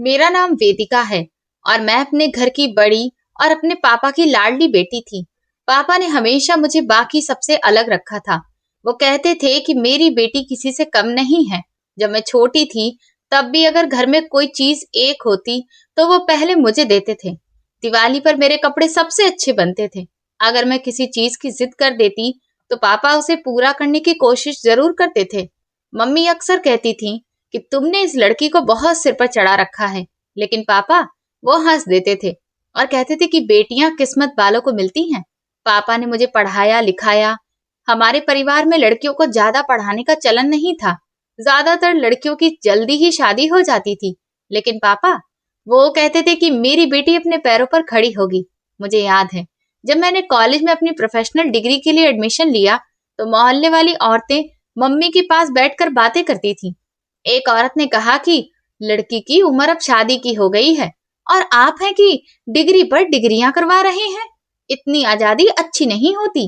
मेरा नाम वेदिका है और मैं अपने घर की बड़ी और अपने पापा की लाडली बेटी थी। पापा ने हमेशा मुझे बाकी सबसे अलग रखा था। वो कहते थे कि मेरी बेटी किसी से कम नहीं है। जब मैं छोटी थी, तब भी अगर घर में कोई चीज एक होती, तो वो पहले मुझे देते थे। दिवाली पर मेरे कपड़े सबसे अच्छे बनते थे। अगर मैं किसी चीज की जिद कर देती, तो पापा उसे पूरा करने की कोशिश जरूर करते थे। मम्मी अक्सर कहती थी कि तुमने इस लड़की को बहुत सिर पर चढ़ा रखा है, लेकिन पापा वो हंस देते थे और कहते थे कि बेटियां किस्मत वालों को मिलती हैं। पापा ने मुझे पढ़ाया लिखाया। हमारे परिवार में लड़कियों को ज्यादा पढ़ाने का चलन नहीं था। ज्यादातर लड़कियों की जल्दी ही शादी हो जाती थी, लेकिन पापा वो कहते थे कि मेरी बेटी अपने पैरों पर खड़ी होगी। मुझे याद है, जब मैंने कॉलेज में अपनी प्रोफेशनल डिग्री के लिए एडमिशन लिया, तो मोहल्ले वाली औरतें मम्मी के पास बैठकर बातें करती थी। एक औरत ने कहा कि लड़की की उम्र अब शादी की हो गई है और आप हैं कि डिग्री पर डिग्रियां करवा रहे हैं। इतनी आजादी अच्छी नहीं होती।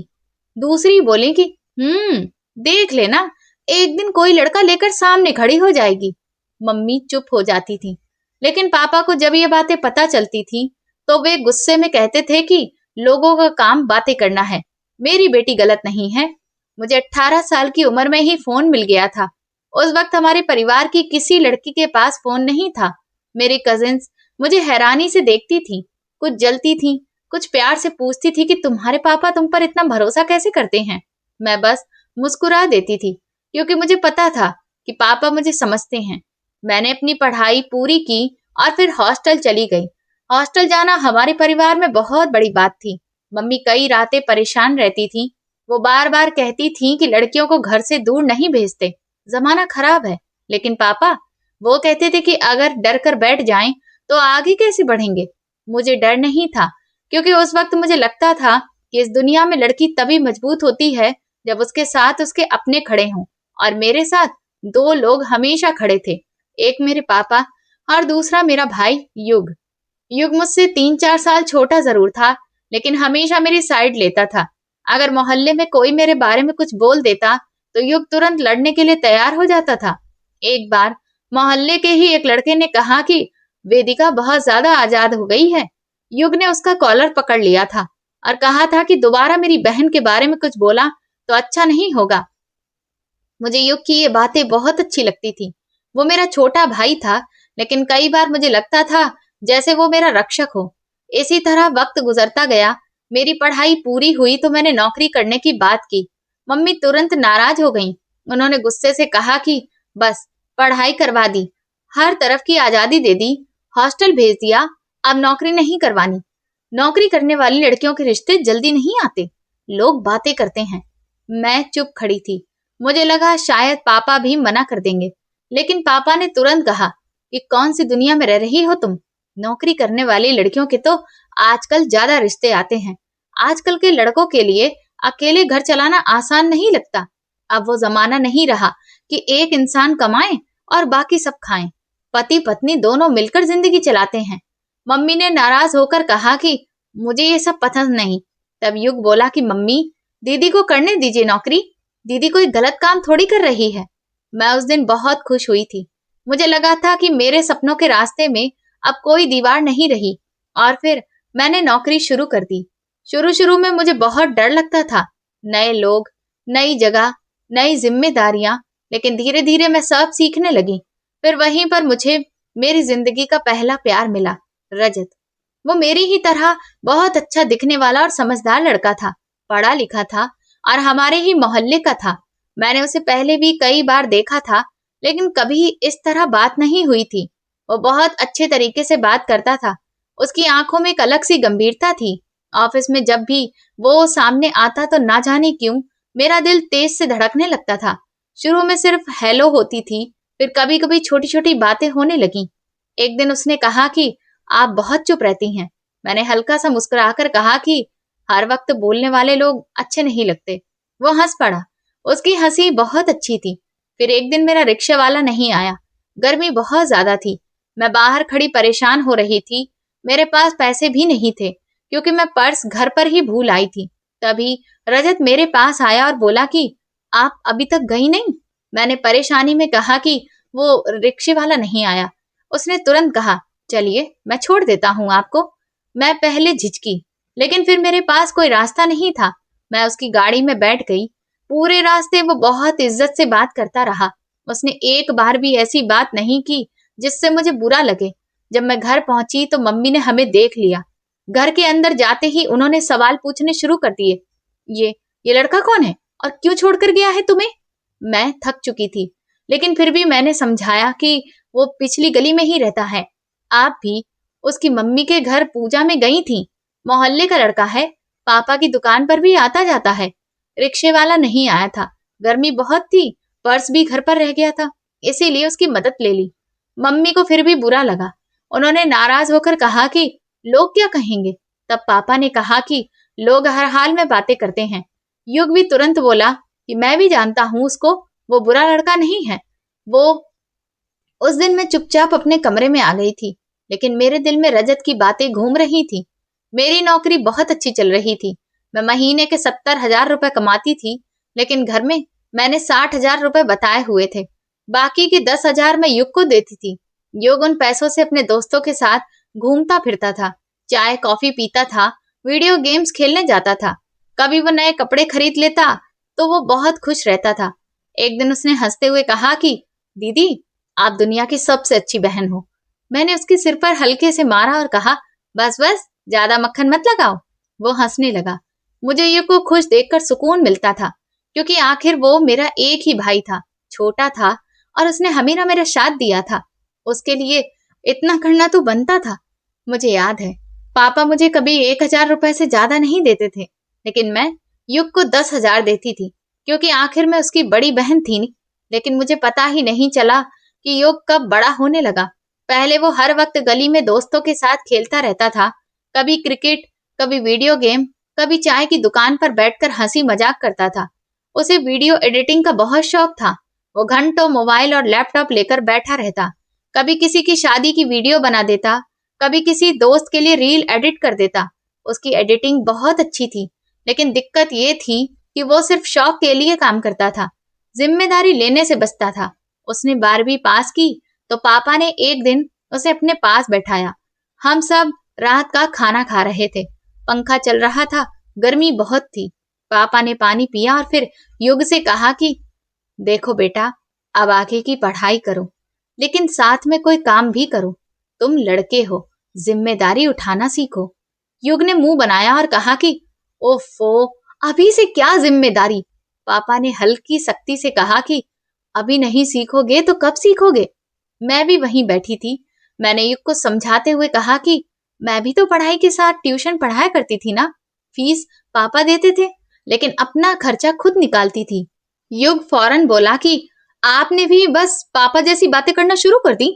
दूसरी बोली कि देख लेना, एक दिन कोई लड़का लेकर सामने खड़ी हो जाएगी। मम्मी चुप हो जाती थी, लेकिन पापा को जब ये बातें पता चलती थी, तो वे गुस्से में कहते थे कि लोगों का काम बातें करना है, मेरी बेटी गलत नहीं है। मुझे 18 साल की उम्र में ही फोन मिल गया था। उस वक्त हमारे परिवार की किसी लड़की के पास फोन नहीं था। मेरी कजिन्स मुझे हैरानी से देखती थी, कुछ जलती थी, कुछ प्यार से पूछती थी कि तुम्हारे पापा तुम पर इतना भरोसा कैसे करते हैं। मैं बस मुस्कुरा देती थी, क्योंकि मुझे पता था कि पापा मुझे समझते हैं। मैंने अपनी पढ़ाई पूरी की और फिर हॉस्टल चली गई। हॉस्टल जाना हमारे परिवार में बहुत बड़ी बात थी। मम्मी कई रातें परेशान रहती थी। वो बार बार कहती थी कि लड़कियों को घर से दूर नहीं भेजते, जमाना खराब है। लेकिन पापा वो कहते थे कि अगर डर कर बैठ जाएं, तो आगे कैसे बढ़ेंगे। मुझे डर नहीं था, क्योंकि उस वक्त मुझे लगता था कि इस दुनिया में लड़की तभी मजबूत होती है जब उसके साथ उसके अपने खड़े हों। और मेरे साथ दो लोग हमेशा खड़े थे, एक मेरे पापा और दूसरा मेरा भाई युग। युग मुझसे 3-4 साल छोटा जरूर था, लेकिन हमेशा मेरी साइड लेता था। अगर मोहल्ले में कोई मेरे बारे में कुछ बोल देता, तो युग तुरंत लड़ने के लिए तैयार हो जाता था। एक बार मोहल्ले के ही एक लड़के ने कहा कि वेदिका बहुत ज्यादा आजाद हो गई है। युग ने उसका कॉलर पकड़ लिया था और कहा था कि दोबारा मेरी बहन के बारे में कुछ बोला तो अच्छा नहीं होगा। मुझे युग की ये बातें बहुत अच्छी लगती थी। वो मेरा छोटा भाई था, लेकिन कई बार मुझे लगता था जैसे वो मेरा रक्षक हो। इसी तरह वक्त गुजरता गया। मेरी पढ़ाई पूरी हुई तो मैंने नौकरी करने की बात की। मम्मी तुरंत नाराज हो गईं। उन्होंने गुस्से से कहा कि बस पढ़ाई करवा दी, हर तरफ की आजादी दे दी, हॉस्टल भेज दिया, अब नौकरी नहीं करवानी। नौकरी करने वाली लड़कियों के रिश्ते जल्दी नहीं आते, लोग बातें करते हैं। मैं चुप खड़ी थी। मुझे लगा शायद पापा भी मना कर देंगे, लेकिन पापा ने तुरंत कहा कि कौन सी दुनिया में रह रही हो तुम। नौकरी करने वाली लड़कियों के तो आजकल ज्यादा रिश्ते आते हैं। आजकल के लड़कों के लिए अकेले घर चलाना आसान नहीं लगता। अब वो जमाना नहीं रहा कि एक इंसान कमाए और बाकी सब खाएं। पति पत्नी दोनों मिलकर जिंदगी चलाते हैं। मम्मी ने नाराज होकर कहा कि मुझे ये सब पसंद नहीं। तब युग बोला कि मम्मी, दीदी को करने दीजिए नौकरी, दीदी कोई गलत काम थोड़ी कर रही है। मैं उस दिन बहुत खुश हुई थी। मुझे लगा था कि मेरे सपनों के रास्ते में अब कोई दीवार नहीं रही। और फिर मैंने नौकरी शुरू कर दी। शुरू शुरू में मुझे बहुत डर लगता था, नए लोग, नई जगह, नई जिम्मेदारियां। लेकिन धीरे धीरे मैं सब सीखने लगी। फिर वहीं पर मुझे मेरी जिंदगी का पहला प्यार मिला, रजत। वो मेरी ही तरह बहुत अच्छा दिखने वाला और समझदार लड़का था, पढ़ा लिखा था और हमारे ही मोहल्ले का था। मैंने उसे पहले भी कई बार देखा था, लेकिन कभी इस तरह बात नहीं हुई थी। वो बहुत अच्छे तरीके से बात करता था। उसकी आंखों में एक अलग सी गंभीरता थी। ऑफिस में जब भी वो सामने आता, तो ना जाने क्यों मेरा दिल तेज से धड़कने लगता था। शुरू में सिर्फ हेलो होती थी, फिर कभी कभी छोटी छोटी बातें होने लगी। एक दिन उसने कहा कि आप बहुत चुप रहती हैं। मैंने हल्का सा मुस्कुराकर कहा कि हर वक्त बोलने वाले लोग अच्छे नहीं लगते। वो हंस पड़ा। उसकी हंसी बहुत अच्छी थी। फिर एक दिन मेरा रिक्शा वाला नहीं आया। गर्मी बहुत ज्यादा थी। मैं बाहर खड़ी परेशान हो रही थी। मेरे पास पैसे भी नहीं थे, क्योंकि मैं पर्स घर पर ही भूल आई थी। तभी रजत मेरे पास आया और बोला कि आप अभी तक गई नहीं। मैंने परेशानी में कहा कि वो रिक्शे वाला नहीं आया। उसने तुरंत कहा, चलिए मैं छोड़ देता हूँ आपको। मैं पहले झिझकी, लेकिन फिर मेरे पास कोई रास्ता नहीं था। मैं उसकी गाड़ी में बैठ गई। पूरे रास्ते वो बहुत इज्जत से बात करता रहा। उसने एक बार भी ऐसी बात नहीं की जिससे मुझे बुरा लगे। जब मैं घर पहुंची तो मम्मी ने हमें देख लिया। घर के अंदर जाते ही उन्होंने सवाल पूछने शुरू कर दिए। ये लड़का कौन है और क्यों छोड़कर गया है तुम्हें? मैं थक चुकी थी, लेकिन फिर भी मैंने समझाया कि वो पिछली गली में ही रहता है। आप भी उसकी मम्मी के घर पूजा में गई थी। मोहल्ले का लड़का है, पापा की दुकान पर भी आता जाता है। रिक्शे वाला नहीं आया था, गर्मी बहुत थी, पर्स भी घर पर रह गया था, इसीलिए उसकी मदद ले ली। मम्मी को फिर भी बुरा लगा। उन्होंने नाराज होकर कहा कि लोग क्या कहेंगे। तब पापा ने कहा कि लोग हर हाल में बातें करते हैं। युग भी तुरंत बोला कि मैं भी जानता हूँ उसको, वो बुरा लड़का नहीं है। वो उस दिन मैं चुपचाप अपने कमरे में आ गई थी, लेकिन मेरे दिल में रजत की बातें घूम रही थी। मेरी नौकरी बहुत अच्छी चल रही थी। मैं महीने के 70,000 रुपए कमाती थी, लेकिन घर में मैंने 60,000 रुपए बताए हुए थे। बाकी के 10,000 मैं युग को देती थी। युग उन पैसों से अपने दोस्तों के साथ घूमता फिरता था, चाय कॉफी पीता था, वीडियो गेम्स खेलने जाता था। कभी वो नए कपड़े खरीद लेता तो वो बहुत खुश रहता था। एक दिन उसने हंसते हुए कहा कि दीदी, आप दुनिया की सबसे अच्छी बहन हो। मैंने उसके सिर पर हल्के से मारा और कहा, बस बस, ज्यादा मक्खन मत लगाओ। वो हंसने लगा। मुझे युग को खुश देखकर सुकून मिलता था, क्योंकि आखिर वो मेरा एक ही भाई था, छोटा था, और उसने हमेशा मेरा साथ दिया था। उसके लिए इतना करना तो बनता था। मुझे याद है, पापा मुझे कभी 1,000 रुपए से ज्यादा नहीं देते थे, लेकिन मैं युग को 10,000 देती थी, क्योंकि आखिर में उसकी बड़ी बहन थी। लेकिन मुझे पता ही नहीं चला कि युग कब बड़ा होने लगा। पहले वो हर वक्त गली में दोस्तों के साथ खेलता रहता था, कभी क्रिकेट, कभी वीडियो गेम, कभी चाय की दुकान पर बैठकर हंसी मजाक करता था। उसे वीडियो एडिटिंग का बहुत शौक था। वो घंटों मोबाइल और लैपटॉप लेकर बैठा रहता। कभी किसी की शादी की वीडियो बना देता, कभी किसी दोस्त के लिए रील एडिट कर देता। उसकी एडिटिंग बहुत अच्छी थी, लेकिन दिक्कत ये थी कि वो सिर्फ शौक के लिए काम करता था, जिम्मेदारी लेने से बचता था। उसने 12वीं पास की तो पापा ने एक दिन उसे अपने पास बैठाया। हम सब रात का खाना खा रहे थे, पंखा चल रहा था, गर्मी बहुत थी। पापा ने पानी पिया और फिर युग से कहा कि देखो बेटा, अब आगे की पढ़ाई करो, लेकिन साथ में कोई काम भी करो। तुम लड़के हो, जिम्मेदारी उठाना सीखो। युग ने मुंह बनाया और कहा कि ओफो, अभी से क्या जिम्मेदारी। पापा ने हल्की सख्ती से कहा कि अभी नहीं सीखोगे तो कब सीखोगे। मैं भी वहीं बैठी थी। मैंने युग को समझाते हुए कहा कि मैं भी तो पढ़ाई के साथ ट्यूशन पढ़ाया करती थी ना। फीस पापा देते थे, लेकिन अपना खर्चा खुद निकालती थी। युग फौरन बोला कि आपने भी बस पापा जैसी बातें करना शुरू कर दी।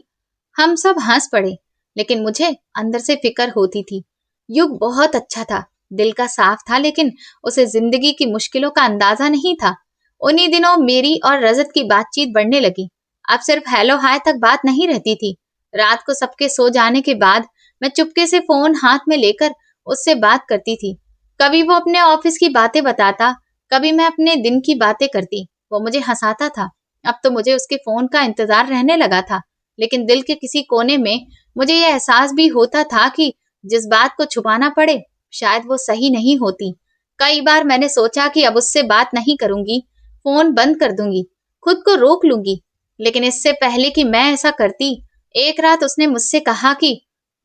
हम सब हंस पड़े, लेकिन मुझे अंदर से फिक्र होती थी। युग बहुत अच्छा था, दिल का साफ था, लेकिन उसे जिंदगी की मुश्किलों का अंदाजा नहीं था। उन्हीं दिनों मेरी और रजत की बातचीत बढ़ने लगी। अब सिर्फ हेलो हाय तक बात नहीं रहती थी। रात को सबके सो जाने के बाद मैं चुपके से फोन हाथ में लेकर उससे बात करती थी। कभी वो अपने ऑफिस की बातें बताता, कभी मैं अपने दिन की बातें करती। वो मुझे हंसाता था। अब तो मुझे उसके फोन का इंतजार रहने लगा था, लेकिन दिल के किसी कोने में मुझे यह एहसास भी होता था कि जिस बात को छुपाना पड़े, शायद वो सही नहीं होती। कई बार मैंने सोचा कि अब उससे बात नहीं करूंगी, फोन बंद कर दूंगी, खुद को रोक लूंगी। लेकिन इससे पहले कि मैं ऐसा करती, एक रात उसने मुझसे कहा कि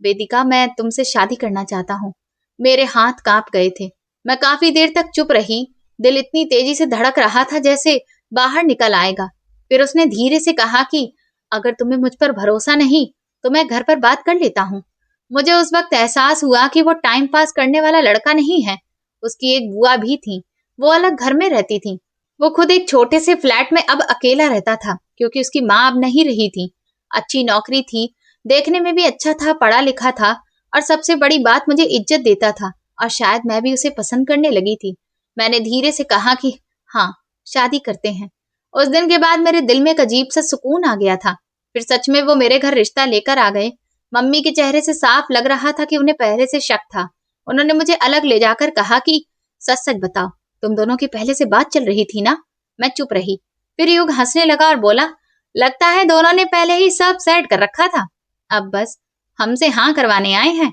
वेदिका, मैं तुमसे शादी करना चाहता हूँ। मेरे हाथ कांप गए थे। मैं काफी देर तक चुप रही। दिल इतनी तेजी से धड़क रहा था जैसे बाहर निकल आएगा। फिर उसने धीरे से कहा कि अगर तुम्हें मुझ पर भरोसा नहीं तो मैं घर पर बात कर लेता हूँ। मुझे उस वक्त एहसास हुआ कि वो टाइम पास करने वाला लड़का नहीं है। उसकी एक बुआ भी थी, वो अलग घर में रहती थी। वो खुद एक छोटे से फ्लैट में अब अकेला रहता था, क्योंकि उसकी माँ अब नहीं रही थी। अच्छी नौकरी थी, देखने में भी अच्छा था, पढ़ा लिखा था, और सबसे बड़ी बात, मुझे इज्जत देता था, और शायद मैं भी उसे पसंद करने लगी थी। मैंने धीरे से कहा कि हाँ, शादी करते हैं। उस दिन के बाद मेरे दिल में एक अजीब सा सुकून आ गया था। फिर सच में वो मेरे घर रिश्ता लेकर आ गए। मम्मी के चेहरे से साफ लग रहा था कि उन्हें पहले से शक था। उन्होंने मुझे अलग ले जाकर कहा कि सच सच बताओ, तुम दोनों की पहले से बात चल रही थी ना। मैं चुप रही। फिर युग हंसने लगा और बोला, लगता है दोनों ने पहले ही सब सेट कर रखा था। अब बस हमसे हाँ करवाने आए हैं।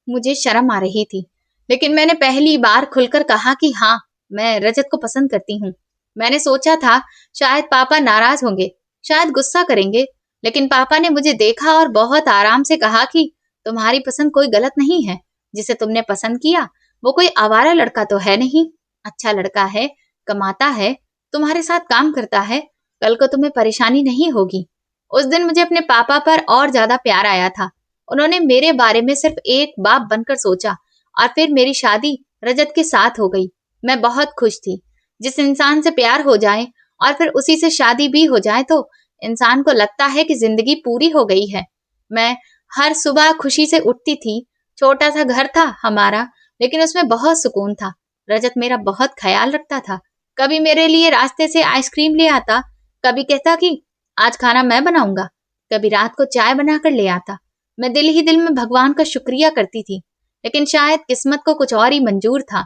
मुझे शर्म आ रही थी, लेकिन मैंने पहली बार खुलकर कहा कि हाँ, मैं रजत को पसंद करती हूँ। मैंने सोचा था शायद पापा नाराज होंगे, शायद गुस्सा करेंगे, लेकिन पापा ने मुझे देखा और बहुत आराम से कहा कि तुम्हारी पसंद कोई गलत नहीं है। जिसे तुमने पसंद किया वो कोई आवारा लड़का तो है नहीं, अच्छा लड़का है, कमाता है, तुम्हारे साथ काम करता है, कल को तुम्हें परेशानी नहीं होगी। उस दिन मुझे अपने पापा पर और ज्यादा प्यार आया था। उन्होंने मेरे बारे में सिर्फ एक बाप बनकर सोचा और फिर मेरी शादी रजत के साथ हो गई। मैं बहुत खुश थी। जिस इंसान से प्यार हो जाए और फिर उसी से शादी भी हो जाए तो इंसान को लगता है कि जिंदगी पूरी हो गई है। मैं हर सुबह खुशी से उठती थी। छोटा सा घर था हमारा, लेकिन उसमें बहुत सुकून था। रजत मेरा बहुत ख्याल रखता था। कभी मेरे लिए रास्ते से आइसक्रीम ले आता, कभी कहता कि आज खाना मैं बनाऊंगा, कभी रात को चाय बनाकर ले आता। मैं दिल ही दिल में भगवान का शुक्रिया करती थी, लेकिन शायद किस्मत को कुछ और ही मंजूर था।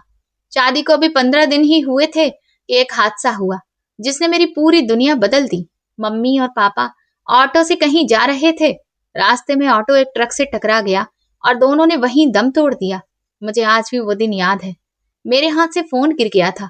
शादी को अभी 15 दिन ही हुए थे कि एक हादसा हुआ जिसने मेरी पूरी दुनिया बदल दी। मम्मी और पापा ऑटो से कहीं जा रहे थे। रास्ते में ऑटो एक ट्रक से टकरा गया और दोनों ने वहीं दम तोड़ दिया। मुझे आज भी वो दिन याद है। मेरे हाथ से फोन गिर गया था।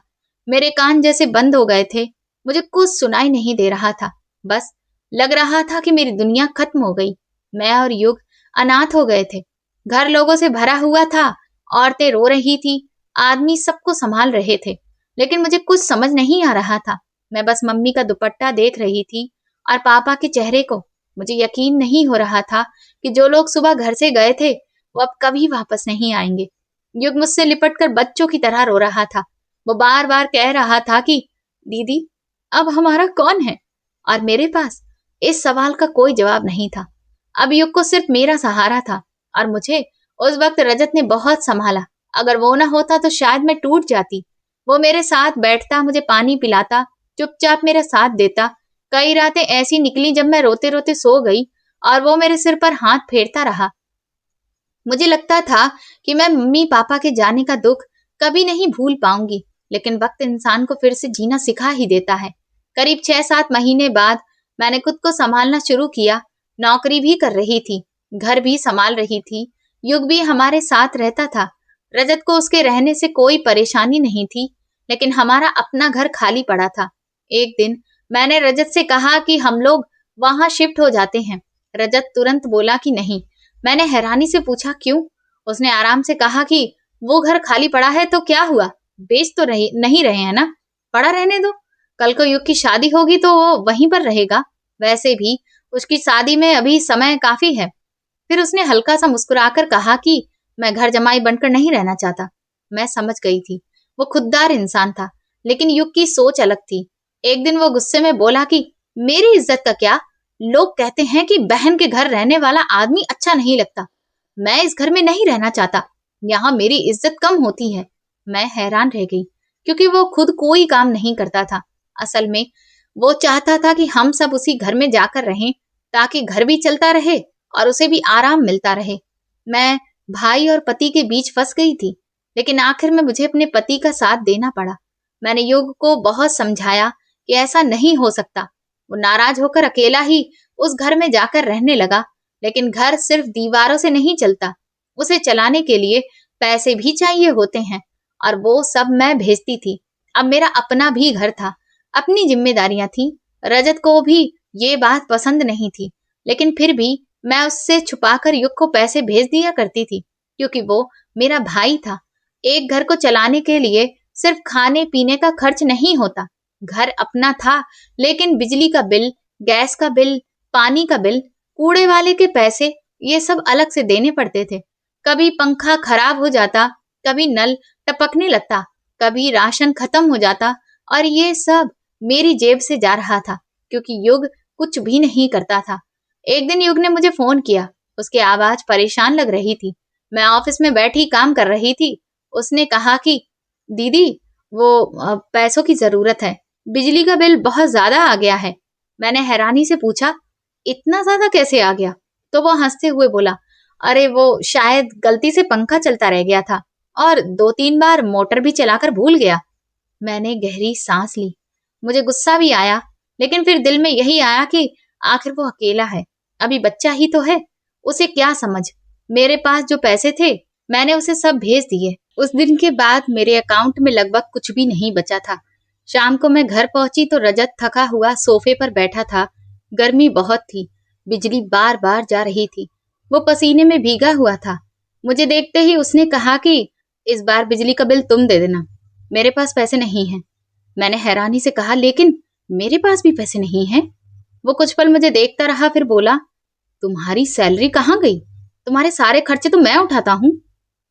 मेरे कान जैसे बंद हो गए थे। मुझे कुछ सुनाई नहीं दे रहा था। बस लग रहा था कि मेरी दुनिया खत्म हो गई। मैं और युग अनाथ हो गए थे। घर लोगों से भरा हुआ था। औरतें रो रही थी, आदमी सबको संभाल रहे थे, लेकिन मुझे कुछ समझ नहीं आ रहा था। मैं बस मम्मी का दुपट्टा देख रही थी और पापा के चेहरे को। मुझे यकीन नहीं हो रहा था कि जो लोग सुबह घर से गए थे वो अब कभी वापस नहीं आएंगे। युग मुझसे लिपटकर बच्चों की तरह रो रहा था। वो बार बार कह रहा था कि दीदी, अब हमारा कौन है? और मेरे पास इस सवाल का कोई जवाब नहीं था। अब युग को सिर्फ मेरा सहारा था और मुझे उस वक्त रजत ने बहुत संभाला। अगर वो ना होता तो शायद मैं टूट जाती। वो मेरे साथ बैठता, मुझे पानी पिलाता, चुपचाप मेरा साथ देता। कई रातें ऐसी निकली जब मैं रोते रोते सो गई और वो मेरे सिर पर हाथ फेरता रहा। मुझे लगता था कि मैं मम्मी पापा के जाने का दुख कभी नहीं भूल पाऊंगी, लेकिन वक्त इंसान को फिर से जीना सिखा ही देता है। करीब 6-7 महीने बाद मैंने खुद को संभालना शुरू किया। नौकरी भी कर रही थी, घर भी संभाल रही थी। युग भी हमारे साथ रहता था। रजत को उसके रहने से कोई परेशानी नहीं थी, लेकिन हमारा अपना घर खाली पड़ा था। एक दिन मैंने रजत से कहा कि हम लोग वहां शिफ्ट हो जाते हैं। रजत तुरंत बोला कि नहीं। मैंने हैरानी से पूछा क्यों? उसने आराम से कहा कि वो घर खाली पड़ा है तो क्या हुआ, बेच तो नहीं रहे हैं ना, पड़ा रहने दो। कल को युग की शादी होगी तो वो वहीं पर रहेगा। वैसे भी उसकी शादी में अभी समय काफी है। फिर उसने हल्का सा मुस्कुराकर कहा कि मैं घर जमाई बनकर नहीं रहना चाहता। मैं समझ गई थी वो खुददार इंसान था, लेकिन युग की सोच अलग थी। एक दिन वो गुस्से में बोला कि मेरी इज्जत का क्या? लोग कहते हैं कि बहन के घर रहने वाला आदमी अच्छा नहीं लगता। मैं इस घर में नहीं रहना चाहता। यहाँ मेरी इज्जत कम होती है। मैं हैरान रह गई, क्योंकि वो खुद कोई काम नहीं करता था। असल में वो चाहता था कि हम सब उसी घर में जाकर रहें, ताकि घर भी चलता रहे और उसे भी आराम मिलता रहे। मैं भाई और पति के बीच फंस गई थी, लेकिन आखिर में मुझे अपने पति का साथ देना पड़ा। मैंने युग को बहुत समझाया कि ऐसा नहीं हो सकता। वो नाराज होकर अकेला ही उस घर में जाकर रहने लगा। लेकिन घर सिर्फ दीवारों से नहीं चलता, उसे चलाने के लिए पैसे भी चाहिए होते हैं, और वो सब मैं भेजती थी। अब मेरा अपना भी घर था, अपनी जिम्मेदारियां थी। रजत को भी ये बात पसंद नहीं थी, लेकिन फिर भी मैं उससे छुपाकर युग को पैसे भेज दिया करती थी, क्योंकि वो मेरा भाई था। एक घर को चलाने के लिए सिर्फ खाने पीने का खर्च नहीं होता। घर अपना था, लेकिन बिजली का बिल, गैस का बिल, पानी का बिल, कूड़े वाले के पैसे, ये सब अलग से देने पड़ते थे। कभी पंखा खराब हो जाता, कभी नल टपकने लगता, कभी राशन खत्म हो जाता, और ये सब मेरी जेब से जा रहा था, क्योंकि युग कुछ भी नहीं करता था। एक दिन युग ने मुझे फोन किया। उसकी आवाज परेशान लग रही थी। मैं ऑफिस में बैठी काम कर रही थी। उसने कहा कि दीदी, वो पैसों की जरूरत है, बिजली का बिल बहुत ज्यादा आ गया है। मैंने हैरानी से पूछा, इतना ज्यादा कैसे आ गया? तो वो हंसते हुए बोला, अरे वो शायद गलती से पंखा चलता रह गया था और 2-3 बार मोटर भी चलाकर भूल गया। मैंने गहरी सांस ली। मुझे गुस्सा भी आया, लेकिन फिर दिल में यही आया कि आखिर वो अकेला है, अभी बच्चा ही तो है, उसे क्या समझ, मेरे पास जो पैसे थे मैंने उसे सब भेज दिए। उस दिन के बाद मेरे अकाउंट में लगभग कुछ भी नहीं बचा था। शाम को मैं घर पहुंची तो रजत थका हुआ सोफे पर बैठा था। गर्मी बहुत थी, बिजली बार बार जा रही थी। वो पसीने में भीगा हुआ था। मुझे देखते ही उसने कहा कि इस बार बिजली का बिल तुम दे देना, मेरे पास पैसे नहीं हैं। मैंने हैरानी से कहा, लेकिन मेरे पास भी पैसे नहीं हैं। वो कुछ पल मुझे देखता रहा, फिर बोला, तुम्हारी सैलरी कहाँ गई? तुम्हारे सारे खर्चे तो मैं उठाता हूँ।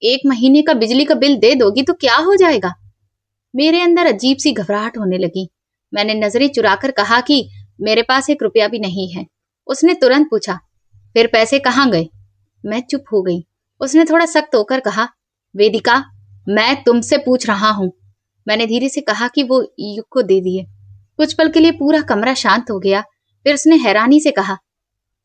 1 महीने का बिजली का बिल दे दोगी तो क्या हो जाएगा? मेरे अंदर अजीब सी घबराहट होने लगी। मैंने नजरें चुराकर कहा कि मेरे पास 1 रुपया भी नहीं है। उसने तुरंत पूछा, फिर पैसे कहाँ गए? मैं चुप हो गई। उसने थोड़ा सख्त होकर कहा, वेदिका, मैं तुमसे पूछ रहा हूँ। मैंने धीरे से कहा कि वो युग को दे दिए। कुछ पल के लिए पूरा कमरा शांत हो गया। फिर उसने हैरानी से कहा,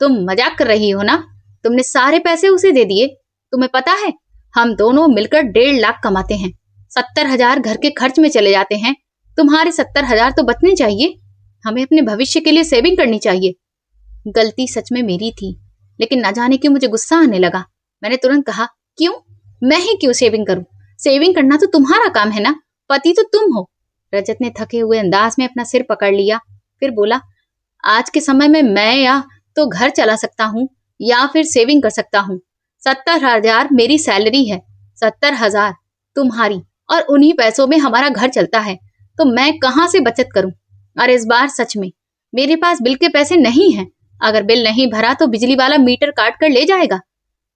तुम मजाक कर रही हो ना? तुमने सारे पैसे उसे दे दिए? तुम्हें पता है हम दोनों मिलकर 1.5 लाख कमाते हैं। 70,000 घर के खर्च में चले जाते हैं। तुम्हारे 70,000 तो बचने चाहिए। हमें अपने भविष्य के लिए सेविंग करनी चाहिए। गलती सच में मेरी थी, लेकिन न जाने क्यों मुझे गुस्सा आने लगा। मैंने तुरंत कहा, क्यों? मैं ही क्यों सेविंग करूं? सेविंग करना तो तुम्हारा काम है ना, पति तो तुम हो। रजत ने थके हुए अंदाज में अपना सिर पकड़ लिया, फिर बोला, आज के समय में मैं या तो घर चला सकता हूँ या फिर सेविंग कर सकता हूँ। 70,000 मेरी सैलरी है, 70,000 तुम्हारी, और उन्हीं पैसों में हमारा घर चलता है। तो मैं कहाँ से बचत करूं? और इस बार सच में मेरे पास बिल के पैसे नहीं हैं। अगर बिल नहीं भरा तो बिजली वाला मीटर काट कर ले जाएगा।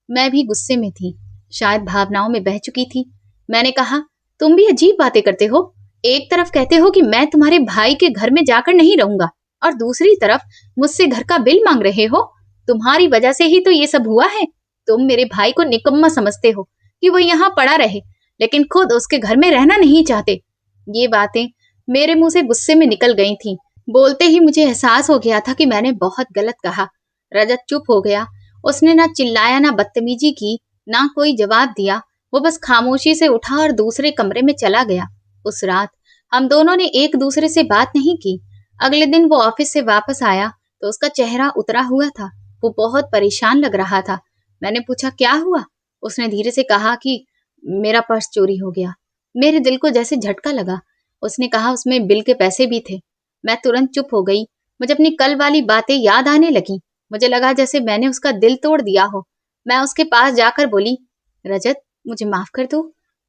मैं भी गुस्से में थी, शायद भावनाओं में बह चुकी थी। मैंने कहा, तुम भी अजीब बातें करते हो। एक तरफ कहते हो कि मैं तुम्हारे भाई के घर में जाकर नहीं रहूंगा, और दूसरी तरफ मुझसे घर का बिल मांग रहे हो। तुम्हारी वजह से ही तो ये सब हुआ है। तुम मेरे भाई को निकम्मा समझते हो कि वो यहाँ पड़ा रहे, लेकिन खुद उसके घर में रहना नहीं चाहते। ये बातें मेरे मुंह से गुस्से में निकल गई थीं। बोलते ही मुझे एहसास हो गया था कि मैंने बहुत गलत कहा। रजत चुप हो गया। उसने ना चिल्लाया, ना बदतमीजी की, ना कोई जवाब दिया। वो बस खामोशी से उठा और दूसरे कमरे में चला गया। उस रात हम दोनों ने एक दूसरे से बात नहीं की। अगले दिन वो ऑफिस से वापस आया तो उसका चेहरा उतरा हुआ था। वो बहुत परेशान लग रहा था। मैंने पूछा, क्या हुआ? उसने धीरे से कहा कि मेरा पर्स चोरी हो गया। मेरे दिल को जैसे झटका लगा। उसने कहा, उसमें बिल के पैसे भी थे। मैं तुरंत चुप हो गई। मुझे अपनी कल वाली बातें याद आने लगी। मुझे लगा जैसे मैंने उसका दिल तोड़ दिया हो। मैं उसके पास जाकर बोली, रजत, मुझे माफ कर दो।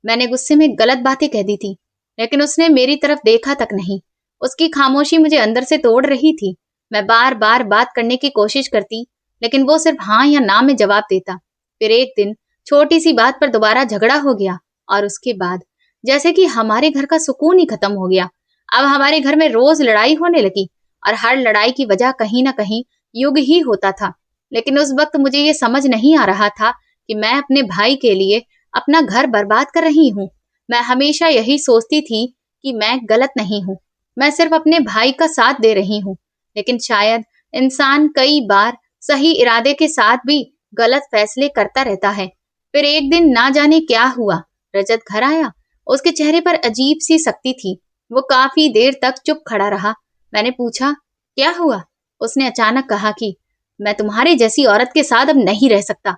मैंने गुस्से में गलत बातें कह दी थी। लेकिन उसने मेरी तरफ देखा तक नहीं। उसकी खामोशी मुझे अंदर से तोड़ रही थी। मैं बार बार बात करने की कोशिश करती, लेकिन वो सिर्फ हाँ या ना में जवाब देता। फिर एक दिन छोटी सी बात पर दोबारा झगड़ा हो गया, और उसके बाद जैसे कि हमारे घर का सुकून ही खत्म हो गया। अब हमारे घर में रोज लड़ाई होने लगी, और हर लड़ाई की वजह कहीं ना कहीं युग ही होता था। लेकिन उस वक्त मुझे ये समझ नहीं आ रहा था कि मैं अपने भाई के लिए अपना घर बर्बाद कर रही हूँ। मैं हमेशा यही सोचती थी कि मैं गलत नहीं हूँ, मैं सिर्फ अपने भाई का साथ दे रही हूँ। लेकिन शायद इंसान कई बार सही इरादे के साथ भी गलत फैसले करता रहता है। फिर एक दिन ना जाने क्या हुआ, रजत घर आया। उसके चेहरे पर अजीब सी सख्ती थी। वो काफी देर तक चुप खड़ा रहा। मैंने पूछा, क्या हुआ? उसने अचानक कहा कि मैं तुम्हारे जैसी औरत के साथ अब नहीं रह सकता।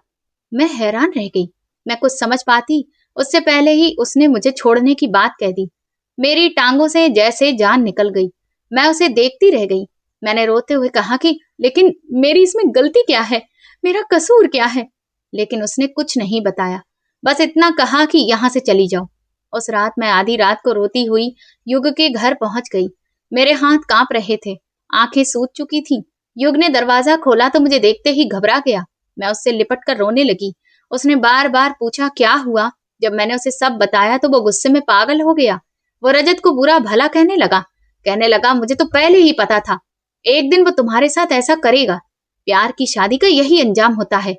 मैं हैरान रह गई। मैं कुछ समझ पाती उससे पहले ही उसने मुझे छोड़ने की बात कह दी। मेरी टांगों से जैसे जान निकल गई। मैं उसे देखती रह गई। मैंने रोते हुए कहा कि लेकिन मेरी इसमें गलती क्या है? मेरा कसूर क्या है? लेकिन उसने कुछ नहीं बताया, बस इतना कहा कि यहाँ से चली जाओ। उस रात मैं आधी रात को रोती हुई युग के घर पहुंच गई। मेरे हाथ कांप रहे थे, आंखें सूज चुकी थीं। युग ने दरवाजा खोला तो मुझे देखते ही घबरा गया। मैं उससे लिपट कर रोने लगी। उसने बार बार पूछा, क्या हुआ? जब मैंने उसे सब बताया तो वो गुस्से में पागल हो गया। वो रजत को बुरा भला कहने लगा, मुझे तो पहले ही पता था, एक दिन वो तुम्हारे साथ ऐसा करेगा। प्यार की शादी का यही अंजाम होता है।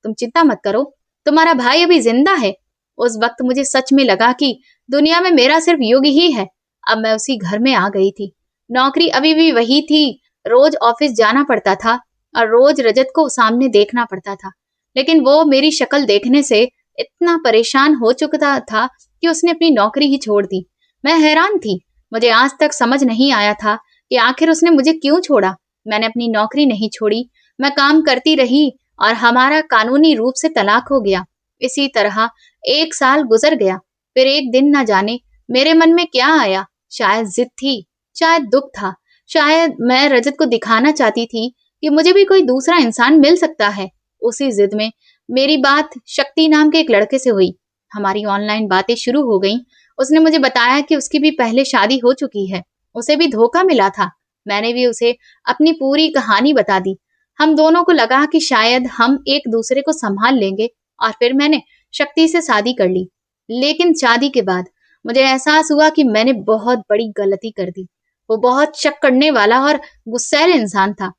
तुम चिंता मत करो, तुम्हारा भाई अभी जिंदा है। उस वक्त मुझे सच में लगा कि दुनिया में मेरा सिर्फ युग ही है। अब मैं उसी घर में आ गई थी। नौकरी अभी भी वही थी। रोज ऑफिस जाना पड़ता था और रोज रजत को सामने देखना पड़ता था। लेकिन वो मेरी शक्ल देखने से इतना परेशान हो चुका था कि उसने अपनी नौकरी ही छोड़ दी। मैं हैरान थी। मुझे आज तक समझ नहीं आया था कि आखिर उसने मुझे क्यों छोड़ा। मैंने अपनी नौकरी नहीं छोड़ी, मैं काम करती रही और हमारा कानूनी रूप से तलाक हो गया। इसी तरह 1 साल गुजर गया। फिर एक दिन न जाने मेरे मन में क्या आया, शायद जिद थी, शायद दुख था, शायद मैं रजत को दिखाना चाहती थी कि मुझे भी कोई दूसरा इंसान मिल सकता है। उसी जिद में मेरी बात शक्ति नाम के एक लड़के से हुई। हमारी ऑनलाइन बातें शुरू हो गईं। उसने मुझे बताया कि उसकी भी पहले शादी हो चुकी है, उसे भी धोखा मिला था। मैंने भी उसे अपनी पूरी कहानी बता दी। हम दोनों को लगा कि शायद हम एक दूसरे को संभाल लेंगे, और फिर मैंने शक्ति से शादी कर ली। लेकिन शादी के बाद मुझे एहसास हुआ कि मैंने बहुत बड़ी गलती कर दी। वो बहुत शक करने वाला और गुस्सैल इंसान था।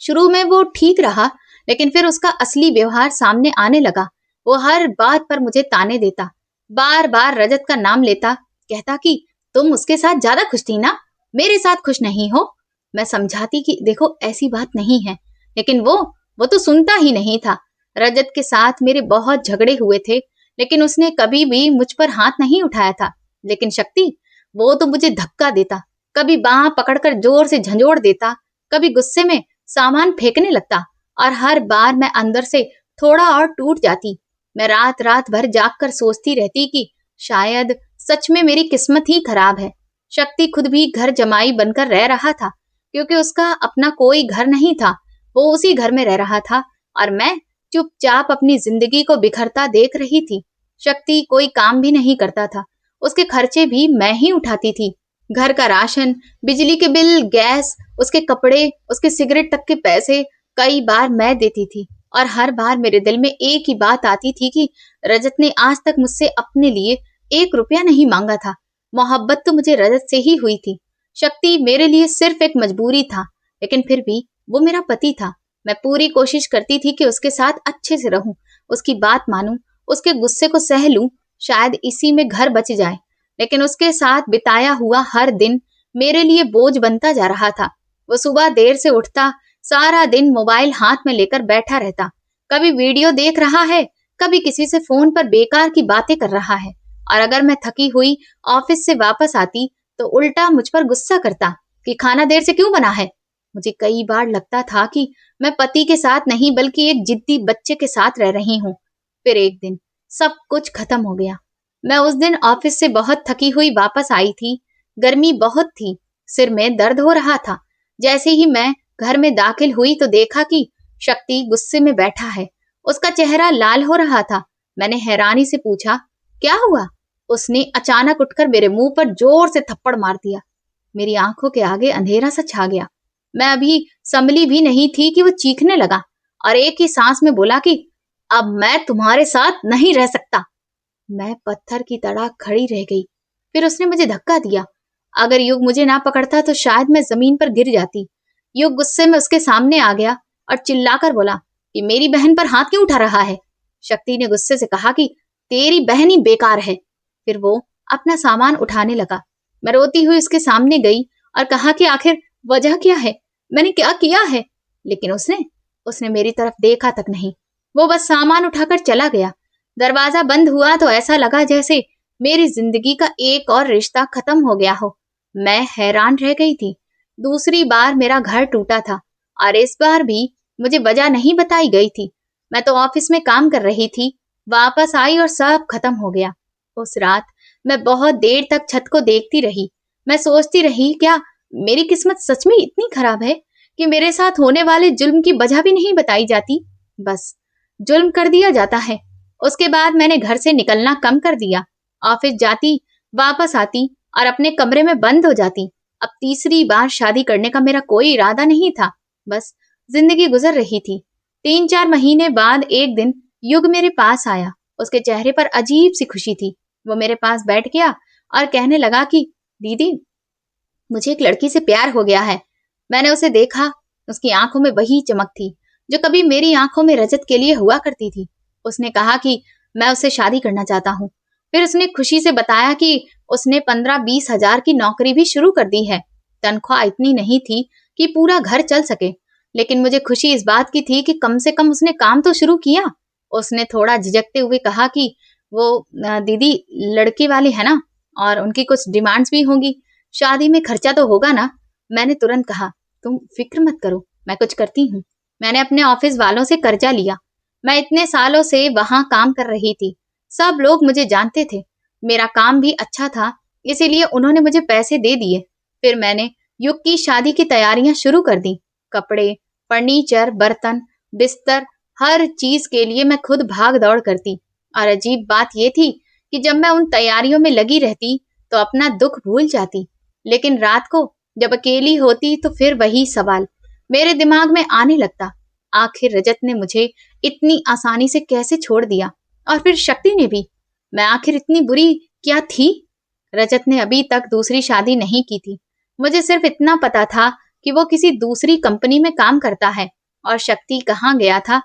शुरू में वो ठीक रहा, लेकिन फिर उसका असली व्यवहार सामने आने लगा। वो हर बात पर मुझे ताने देता, बार बार रजत का नाम लेता, कहता कि तुम उसके साथ ज्यादा खुश थी ना, मेरे साथ खुश नहीं हो। मैं समझाती कि देखो ऐसी बात नहीं है, लेकिन वो तो सुनता ही नहीं था। रजत के साथ मेरे बहुत झगड़े हुए थे, लेकिन उसने कभी भी मुझ पर हाथ नहीं उठाया था। लेकिन शक्ति, वो तो मुझे धक्का देता, कभी बांह पकड़कर जोर से झंझोड़ देता, कभी गुस्से में सामान फेंकने लगता, और हर बार मैं अंदर से थोड़ा और टूट जाती। मैं रात रात भर जागकर सोचती रहती कि शायद सच में मेरी किस्मत ही खराब है। शक्ति खुद भी घर जमाई बनकर रह रहा था, क्योंकि उसका अपना कोई घर नहीं था। वो उसी घर में रह रहा था, और मैं चुपचाप अपनी जिंदगी को बिखरता देख रही थी। शक्ति कोई काम भी नहीं करता था, उसके खर्चे भी मैं ही उठाती थी। घर का राशन, बिजली के बिल, गैस, उसके कपड़े, उसके सिगरेट तक के पैसे कई बार मैं देती थी। और हर बार मेरे दिल में एक ही बात आती थी कि रजत ने आज तक मुझसे अपने लिए 1 रुपया नहीं मांगा था। मोहब्बत तो मुझे रजत से ही हुई थी। शक्ति मेरे लिए सिर्फ एक मजबूरी था, लेकिन फिर भी वो मेरा पति था। मैं पूरी कोशिश करती थी कि उसके साथ अच्छे से रहूं, उसकी बात मानूं, उसके गुस्से को सह लूं, शायद इसी में घर बच जाए। लेकिन उसके साथ बिताया हुआ हर दिन मेरे लिए बोझ बनता जा रहा था। वो सुबह देर से उठता, सारा दिन मोबाइल हाथ में लेकर बैठा रहता, कभी वीडियो देख रहा है, कभी किसी से फोन पर बेकार की बातें कर रहा है। और अगर मैं थकी हुई ऑफिस से वापस आती तो उल्टा मुझ पर गुस्सा करता कि खाना देर से क्यों बना है। मुझे कई बार लगता था कि मैं पति के साथ नहीं बल्कि एक जिद्दी बच्चे के साथ रह रही हूँ। फिर एक दिन सब कुछ खत्म हो गया। मैं उस दिन ऑफिस से बहुत थकी हुई वापस आई थी। गर्मी बहुत थी, सिर में दर्द हो रहा था। जैसे ही मैं घर में दाखिल हुई तो देखा कि शक्ति गुस्से में बैठा है, उसका चेहरा लाल हो रहा था। मैंने हैरानी से पूछा, क्या हुआ? उसने अचानक उठकर मेरे मुंह पर जोर से थप्पड़ मार दिया। मेरी आंखों के आगे अंधेरा सा छा गया। मैं अभी संभली भी नहीं थी कि वो चीखने लगा और एक ही सांस में बोला कि अब मैं तुम्हारे साथ नहीं रह सकता। मैं पत्थर की तरह खड़ी रह गई। फिर उसने मुझे धक्का दिया। अगर युग मुझे ना पकड़ता तो शायद मैं जमीन पर गिर जाती। युग गुस्से में उसके सामने आ गया और चिल्लाकर बोला कि मेरी बहन पर हाथ क्यों उठा रहा है। शक्ति ने गुस्से से कहा कि तेरी बहन ही बेकार है। फिर वो अपना सामान उठाने लगा। मैं रोती हुई उसके सामने गई और कहा कि आखिर वजह क्या है, मैंने क्या किया है। लेकिन उसने मेरी तरफ देखा तक नहीं। वो बस सामान उठाकर चला गया। दरवाजा बंद हुआ तो ऐसा लगा जैसे मेरी जिंदगी का एक और रिश्ता खत्म हो गया हो। मैं हैरान रह गई थी। दूसरी बार मेरा घर टूटा था और इस बार भी मुझे वजह नहीं बताई गई थी। मैं तो ऑफिस में काम कर रही थी, वापस आई और सब खत्म हो गया। उस रात मैं बहुत देर तक छत को देखती रही। मैं सोचती रही, क्या मेरी किस्मत सच में इतनी खराब है कि मेरे साथ होने वाले जुल्म की वजह भी नहीं बताई जाती, बस जुल्म कर दिया जाता है। उसके बाद मैंने घर से निकलना कम कर दिया। ऑफिस जाती, वापस आती और अपने कमरे में बंद हो जाती। अब तीसरी बार शादी करने का मेरा कोई इरादा नहीं था, बस जिंदगी गुजर रही थी। 3-4 महीने बाद एक दिन युग मेरे पास आया। उसके चेहरे पर अजीब सी खुशी थी। वो मेरे पास बैठ गया और कहने लगा कि दीदी, मुझे एक लड़की से प्यार हो गया है। मैंने उसे देखा, उसकी आंखों में वही चमक थी जो कभी मेरी आंखों में रजत के लिए हुआ करती थी। उसने कहा कि मैं उससे शादी करना चाहता हूँ। फिर उसने खुशी से बताया कि उसने 15-20 हजार की नौकरी भी शुरू कर दी है। तनख्वाह इतनी नहीं थी कि पूरा घर चल सके, लेकिन मुझे खुशी इस बात की थी कि कम से कम उसने काम तो शुरू किया। उसने थोड़ा झिझकते हुए कहा कि वो दीदी लड़की वाली है ना, और उनकी कुछ डिमांड्स भी होंगी, शादी में खर्चा तो होगा ना। मैंने तुरंत कहा, तुम फिक्र मत करो, मैं कुछ करती हूँ। मैंने अपने ऑफिस वालों से कर्जा लिया। मैं इतने सालों से वहां काम कर रही थी। सब लोग मुझे जानते थे। मेरा काम भी अच्छा था, इसीलिए उन्होंने मुझे पैसे दे दिए। फिर मैंने युग की शादी की तैयारियां शुरू कर दी। कपड़े, फर्नीचर, बर्तन, बिस्तर, हर चीज के लिए मैं खुद भाग दौड़ करती। और अजीब बात यह थी कि जब मैं उन तैयारियों में लगी रहती तो अपना दुख भूल जाती। लेकिन रात को जब अकेली होती तो फिर वही सवाल मेरे दिमाग में आने लगता, आखिर रजत ने मुझे इतनी आसानी से कैसे छोड़ दिया? और फिर शक्ति ने भी। मैं आखिर इतनी बुरी क्या थी? रजत ने अभी तक दूसरी शादी नहीं की थी। मुझे सिर्फ इतना पता था कि वो किसी दूसरी कंपनी में काम करता है। और शक्ति कहाँ गया था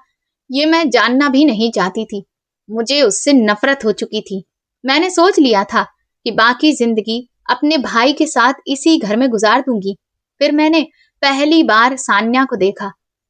ये मैं जानना भी नहीं चाहती थी। मुझे उससे नफरत हो चुकी थी। मैंने सोच लिया था कि बाकी जिंदगी अपने भाई के साथ इसी घर में गुजार दूंगी। फिर मैंने पहली बार सान्या को देखा।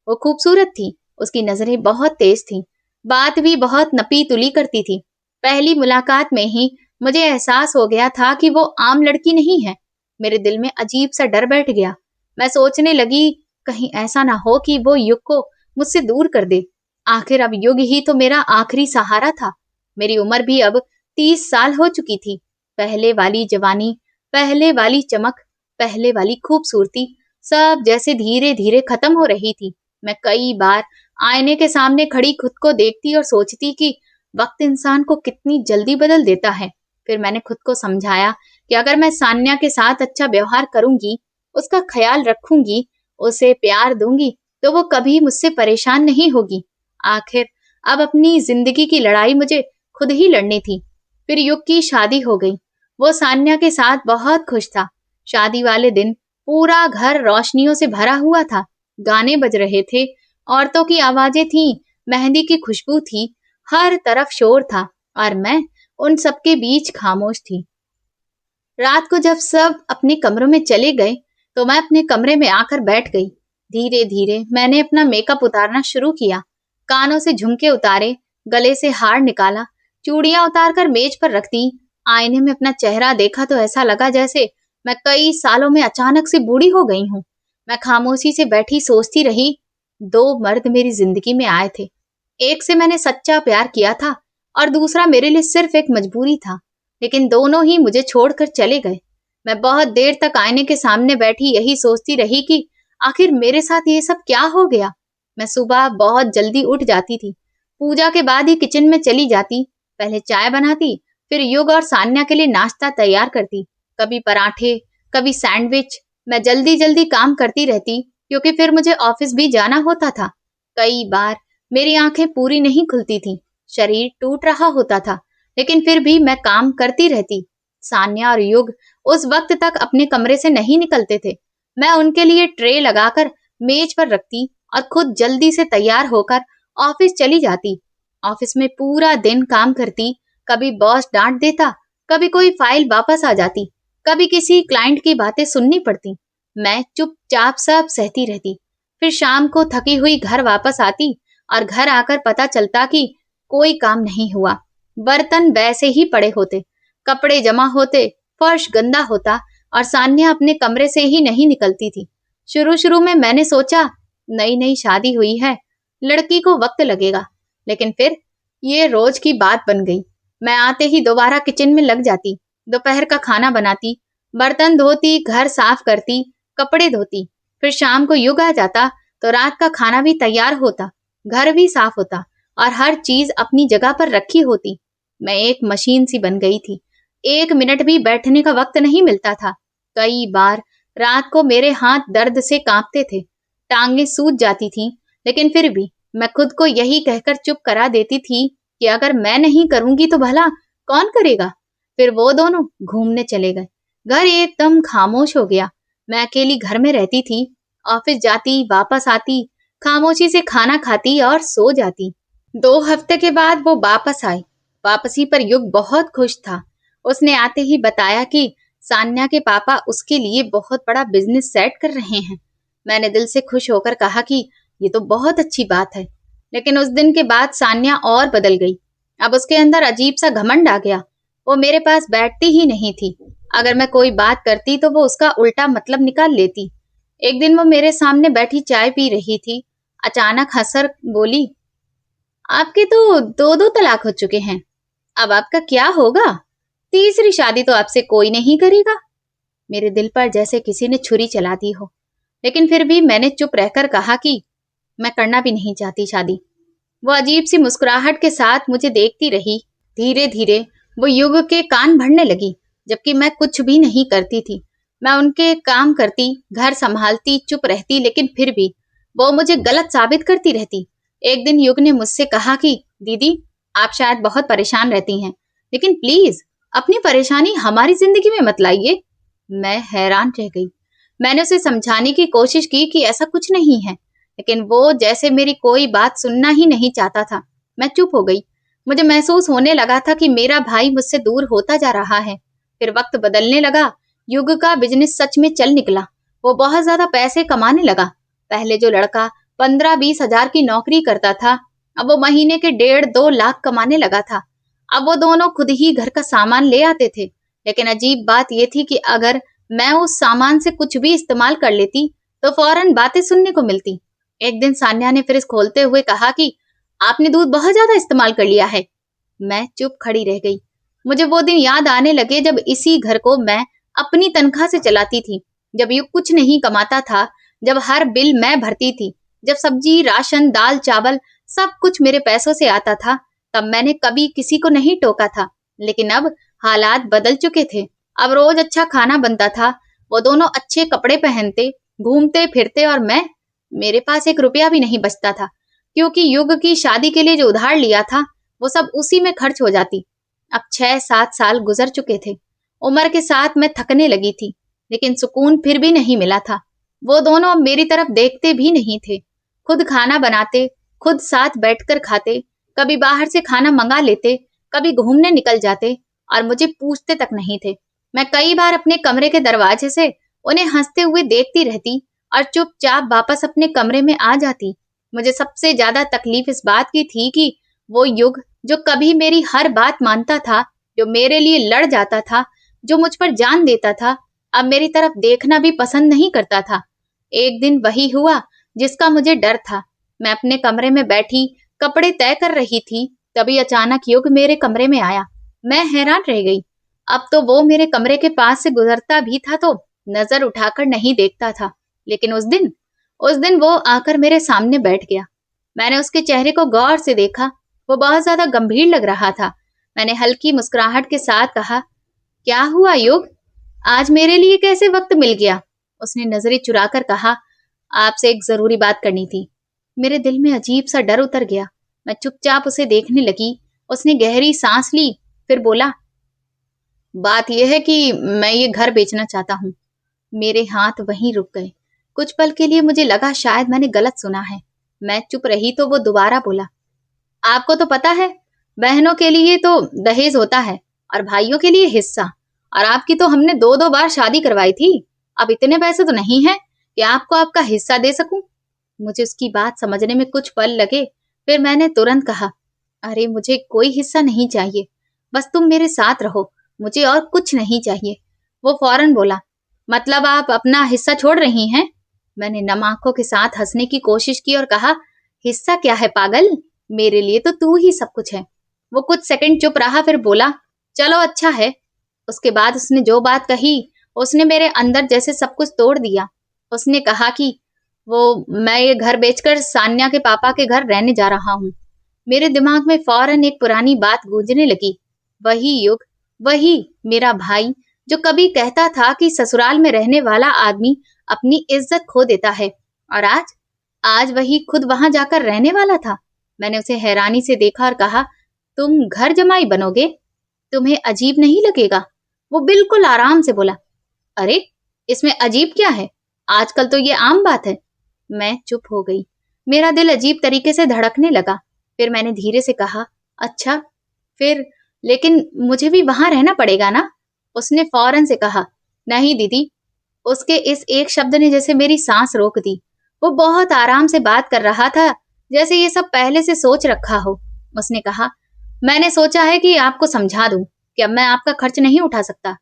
वो खूबसूरत थी, उसकी नजरें बहुत तेज थीं, बात भी बहुत नपी तुली करती थी। पहली मुलाकात में ही मुझे एहसास हो गया था कि वो आम लड़की नहीं है। मेरे दिल में अजीब सा डर बैठ गया। मैं सोचने लगी, कहीं ऐसा ना हो कि वो युग को मुझसे दूर कर दे। आखिर अब युग ही तो मेरा आखिरी सहारा था। मेरी उम्र भी अब 30 साल हो चुकी थी। पहले वाली जवानी, पहले वाली चमक, पहले वाली खूबसूरती सब जैसे धीरे धीरे खत्म हो रही थी। मैं कई बार आईने के सामने खड़ी खुद को देखती और सोचती कि वक्त इंसान को कितनी जल्दी बदल देता है। फिर मैंने खुद को समझाया कि अगर मैं सान्या के साथ अच्छा व्यवहार करूंगी, उसका ख्याल रखूंगी, उसे प्यार दूंगी, तो वो कभी मुझसे परेशान नहीं होगी। आखिर अब अपनी जिंदगी की लड़ाई मुझे खुद ही लड़नी थी। फिर युग की शादी हो गई। वो सान्या के साथ बहुत खुश था। शादी वाले दिन पूरा घर रोशनियों से भरा हुआ था। गाने बज रहे थे, औरतों की आवाजें थीं, मेहंदी की खुशबू थी, हर तरफ शोर था और मैं उन सबके बीच खामोश थी। रात को जब सब अपने कमरों में चले गए तो मैं अपने कमरे में आकर बैठ गई। धीरे धीरे मैंने अपना मेकअप उतारना शुरू किया। कानों से झुमके उतारे, गले से हार निकाला, चूड़ियां उतारकर मेज पर रख दी। आईने में अपना चेहरा देखा तो ऐसा लगा जैसे मैं कई सालों में अचानक से बूढ़ी हो गई हूँ। मैं खामोशी से बैठी सोचती रही। दो मर्द मेरी जिंदगी में आए थे। एक से मैंने सच्चा प्यार किया था और दूसरा मेरे लिए सिर्फ एक मजबूरी था। लेकिन दोनों ही मुझे छोड़कर चले गए। मैं बहुत देर तक आईने के सामने बैठी यही सोचती रही कि आखिर मेरे साथ ये सब क्या हो गया। मैं सुबह बहुत जल्दी उठ जाती थी। पूजा के बाद ही किचन में चली जाती। पहले चाय बनाती, फिर युग और सान्या के लिए नाश्ता तैयार करती। कभी पराठे, कभी सैंडविच। मैं जल्दी जल्दी काम करती रहती क्योंकि फिर मुझे ऑफिस भी जाना होता था। कई बार मेरी आंखें पूरी नहीं खुलती थी, शरीर टूट रहा होता था, लेकिन फिर भी मैं काम करती रहती। सान्या और युग उस वक्त तक अपने कमरे से नहीं निकलते थे। मैं उनके लिए ट्रे लगाकर मेज पर रखती और खुद जल्दी से तैयार होकर ऑफिस चली जाती। ऑफिस में पूरा दिन काम करती। कभी बॉस डांट देता, कभी कोई फाइल वापस आ जाती, कभी किसी क्लाइंट की बातें सुननी पड़ती। मैं चुपचाप सब सहती रहती। फिर शाम को थकी हुई घर वापस आती और घर आकर पता चलता कि कोई काम नहीं हुआ। बर्तन वैसे ही पड़े होते, कपड़े जमा होते, फर्श गंदा होता और सान्या अपने कमरे से ही नहीं निकलती थी। शुरू शुरू में मैंने सोचा नई नई शादी हुई है, लड़की को वक्त लगेगा, लेकिन फिर ये रोज की बात बन गई। मैं आते ही दोबारा किचन में लग जाती, दोपहर का खाना बनाती, बर्तन धोती, घर साफ करती, कपड़े धोती। फिर शाम को युग आ जाता तो रात का खाना भी तैयार होता, घर भी साफ होता और हर चीज अपनी जगह पर रखी होती। मैं एक मशीन सी बन गई थी। एक मिनट भी बैठने का वक्त नहीं मिलता था। कई बार रात को मेरे हाथ दर्द से कांपते थे, टांगें सूज जाती थीं, लेकिन फिर भी मैं खुद को यही कहकर चुप करा देती थी कि अगर मैं नहीं करूंगी तो भला कौन करेगा। फिर वो दोनों घूमने चले गए। घर एकदम खामोश हो गया। मैं अकेली घर में रहती थी, ऑफिस जाती, वापस आती, खामोशी से खाना खाती और सो जाती। 2 हफ्ते के बाद वो वापस आई। वापसी पर युग बहुत खुश था। उसने आते ही बताया कि सान्या के पापा उसके लिए बहुत बड़ा बिजनेस सेट कर रहे हैं। मैंने दिल से खुश होकर कहा कि ये तो बहुत अच्छी बात है। लेकिन उस दिन के बाद सान्या और बदल गई। अब उसके अंदर अजीब सा घमंड आ गया। वो मेरे पास बैठती ही नहीं थी। अगर मैं कोई बात करती तो वो उसका उल्टा मतलब निकाल लेती। एक दिन वो मेरे सामने बैठी चाय पी रही थी। अचानक हंसकर बोली, आपके तो दो दो तलाक हो चुके हैं, अब आपका क्या होगा? तीसरी शादी तो आपसे कोई नहीं करेगा। मेरे दिल पर जैसे किसी ने छुरी चला दी हो, लेकिन फिर भी मैंने चुप रहकर कहा कि मैं करना भी नहीं चाहती शादी। वो अजीब सी मुस्कुराहट के साथ मुझे देखती रही। धीरे धीरे वो युग के कान भरने लगी, जबकि मैं कुछ भी नहीं करती थी। मैं उनके काम करती, घर संभालती, चुप रहती, लेकिन फिर भी वो मुझे गलत साबित करती रहती। एक दिन युग ने मुझसे कहा कि दीदी, आप शायद बहुत परेशान रहती हैं, लेकिन प्लीज अपनी परेशानी हमारी जिंदगी में मत लाइए। मैं हैरान रह गई। मैंने उसे समझाने की कोशिश की कि ऐसा कुछ नहीं है, लेकिन वो जैसे मेरी कोई बात सुनना ही नहीं चाहता था। मैं चुप हो गई। मुझे महसूस होने लगा था कि मेरा भाई मुझसे दूर होता जा रहा है। फिर वक्त बदलने लगा। युग का बिजनेस सच में चल निकला। वो बहुत ज्यादा पैसे कमाने लगा। पहले जो लड़का 15-20 हजार की नौकरी करता था, अब वो महीने के 1.5-2 लाख कमाने लगा था। अब वो दोनों खुद ही घर का सामान ले आते थे, लेकिन अजीब बात ये थी कि अगर मैं उस सामान से कुछ भी इस्तेमाल कर लेती तो फौरन बातें सुनने को मिलती। एक दिन सान्या ने फ्रिज खोलते हुए कहा कि आपने दूध बहुत ज्यादा इस्तेमाल कर लिया है। मैं चुप खड़ी रह गई। मुझे वो दिन याद आने लगे जब इसी घर को मैं अपनी तनख्वाह से चलाती थी, जब युग कुछ नहीं कमाता था, जब हर बिल मैं भरती थी, जब सब्जी, राशन, दाल, चावल सब कुछ मेरे पैसों से आता था। तब मैंने कभी किसी को नहीं टोका था, लेकिन अब हालात बदल चुके थे। अब रोज अच्छा खाना बनता था, वो दोनों अच्छे कपड़े पहनते, घूमते फिरते, और मेरे पास 1 रुपया भी नहीं बचता था, क्योंकि युग की शादी के लिए जो उधार लिया था वो सब उसी में खर्च हो जाती। अब 6-7 साल गुजर चुके थे। उम्र के साथ मैं थकने लगी थी, लेकिन सुकून फिर भी नहीं मिला था। वो दोनों अब मेरी तरफ देखते भी नहीं थे। खुद खाना बनाते, खुद साथ बैठकर खाते, कभी बाहर से खाना मंगा लेते, कभी घूमने निकल जाते, और मुझे पूछते तक नहीं थे। मैं कई बार अपने कमरे के दरवाजे से उन्हें हंसते हुए देखती रहती और चुपचाप वापस अपने कमरे में आ जाती। मुझे सबसे ज्यादा तकलीफ इस बात की थी कि वो युग जो कभी मेरी हर बात मानता था, जो मेरे लिए लड़ जाता था, जो मुझ पर जान देता था, अब मेरी तरफ देखना भी पसंद नहीं करता था। एक दिन वही हुआ जिसका मुझे डर था। मैं अपने कमरे में बैठी कपड़े तय कर रही थी, तभी अचानक युग मेरे कमरे में आया। मैं हैरान रह गई। अब तो वो मेरे कमरे के पास से गुजरता भी था तो नजर उठाकर नहीं देखता था, लेकिन उस दिन वो आकर मेरे सामने बैठ गया। मैंने उसके चेहरे को गौर से देखा। वो बहुत ज्यादा गंभीर लग रहा था। मैंने हल्की मुस्कुराहट के साथ कहा, क्या हुआ युग, आज मेरे लिए कैसे वक्त मिल गया? उसने नजरें चुराकर कहा, आपसे एक जरूरी बात करनी थी। मेरे दिल में अजीब सा डर उतर गया। मैं चुपचाप उसे देखने लगी। उसने गहरी सांस ली, फिर बोला, बात यह है कि मैं ये घर बेचना चाहता हूँ। मेरे हाथ वहीं रुक गए। कुछ पल के लिए मुझे लगा शायद मैंने गलत सुना है। मैं चुप रही तो वो दोबारा बोला, आपको तो पता है, बहनों के लिए तो दहेज होता है और भाइयों के लिए हिस्सा, और आपकी तो हमने 2-2 बार शादी करवाई थी। अब इतने पैसे तो नहीं है कि आपको आपका हिस्सा दे सकूं। मुझे उसकी बात समझने में कुछ पल लगे, फिर मैंने तुरंत कहा, अरे मुझे कोई हिस्सा नहीं चाहिए, बस तुम मेरे साथ रहो, मुझे और कुछ नहीं चाहिए। वो फौरन बोला, मतलब आप अपना हिस्सा छोड़ रही हैं? मैंने नम आंखों के साथ हंसने की कोशिश की और कहा, हिस्सा क्या है पागल, मेरे लिए तो तू ही सब कुछ है। वो कुछ सेकंड चुप रहा, फिर बोला, चलो अच्छा है। उसके बाद उसने जो बात कही, उसने मेरे अंदर जैसे सब कुछ तोड़ दिया। उसने कहा कि मैं ये घर बेचकर सान्या के पापा के घर रहने जा रहा हूँ। मेरे दिमाग में फौरन एक पुरानी बात गूंजने लगी। वही युग, वही मेरा भाई जो कभी कहता था कि ससुराल में रहने वाला आदमी अपनी इज्जत खो देता है, और आज वही खुद वहां जाकर रहने वाला था। मैंने उसे हैरानी से देखा और कहा, तुम घर जमाई बनोगे? तुम्हें अजीब नहीं लगेगा? वो बिल्कुल आराम से बोला, अरे इसमें अजीब क्या है, आजकल तो ये आम बात है। मैं चुप हो गई। मेरा दिल अजीब तरीके से धड़कने लगा। फिर मैंने धीरे से कहा, अच्छा फिर, लेकिन मुझे भी वहां रहना पड़ेगा ना? उसने फौरन से कहा, नहीं दीदी। उसके इस एक शब्द ने जैसे मेरी सांस रोक दी। वो बहुत आराम से बात कर रहा था, जैसे ये सब पहले से सोच रखा हो। उसने कहा, मैंने सोचा है कि आपको समझा दूं कि अब मैं आपका खर्च नहीं उठा सकता।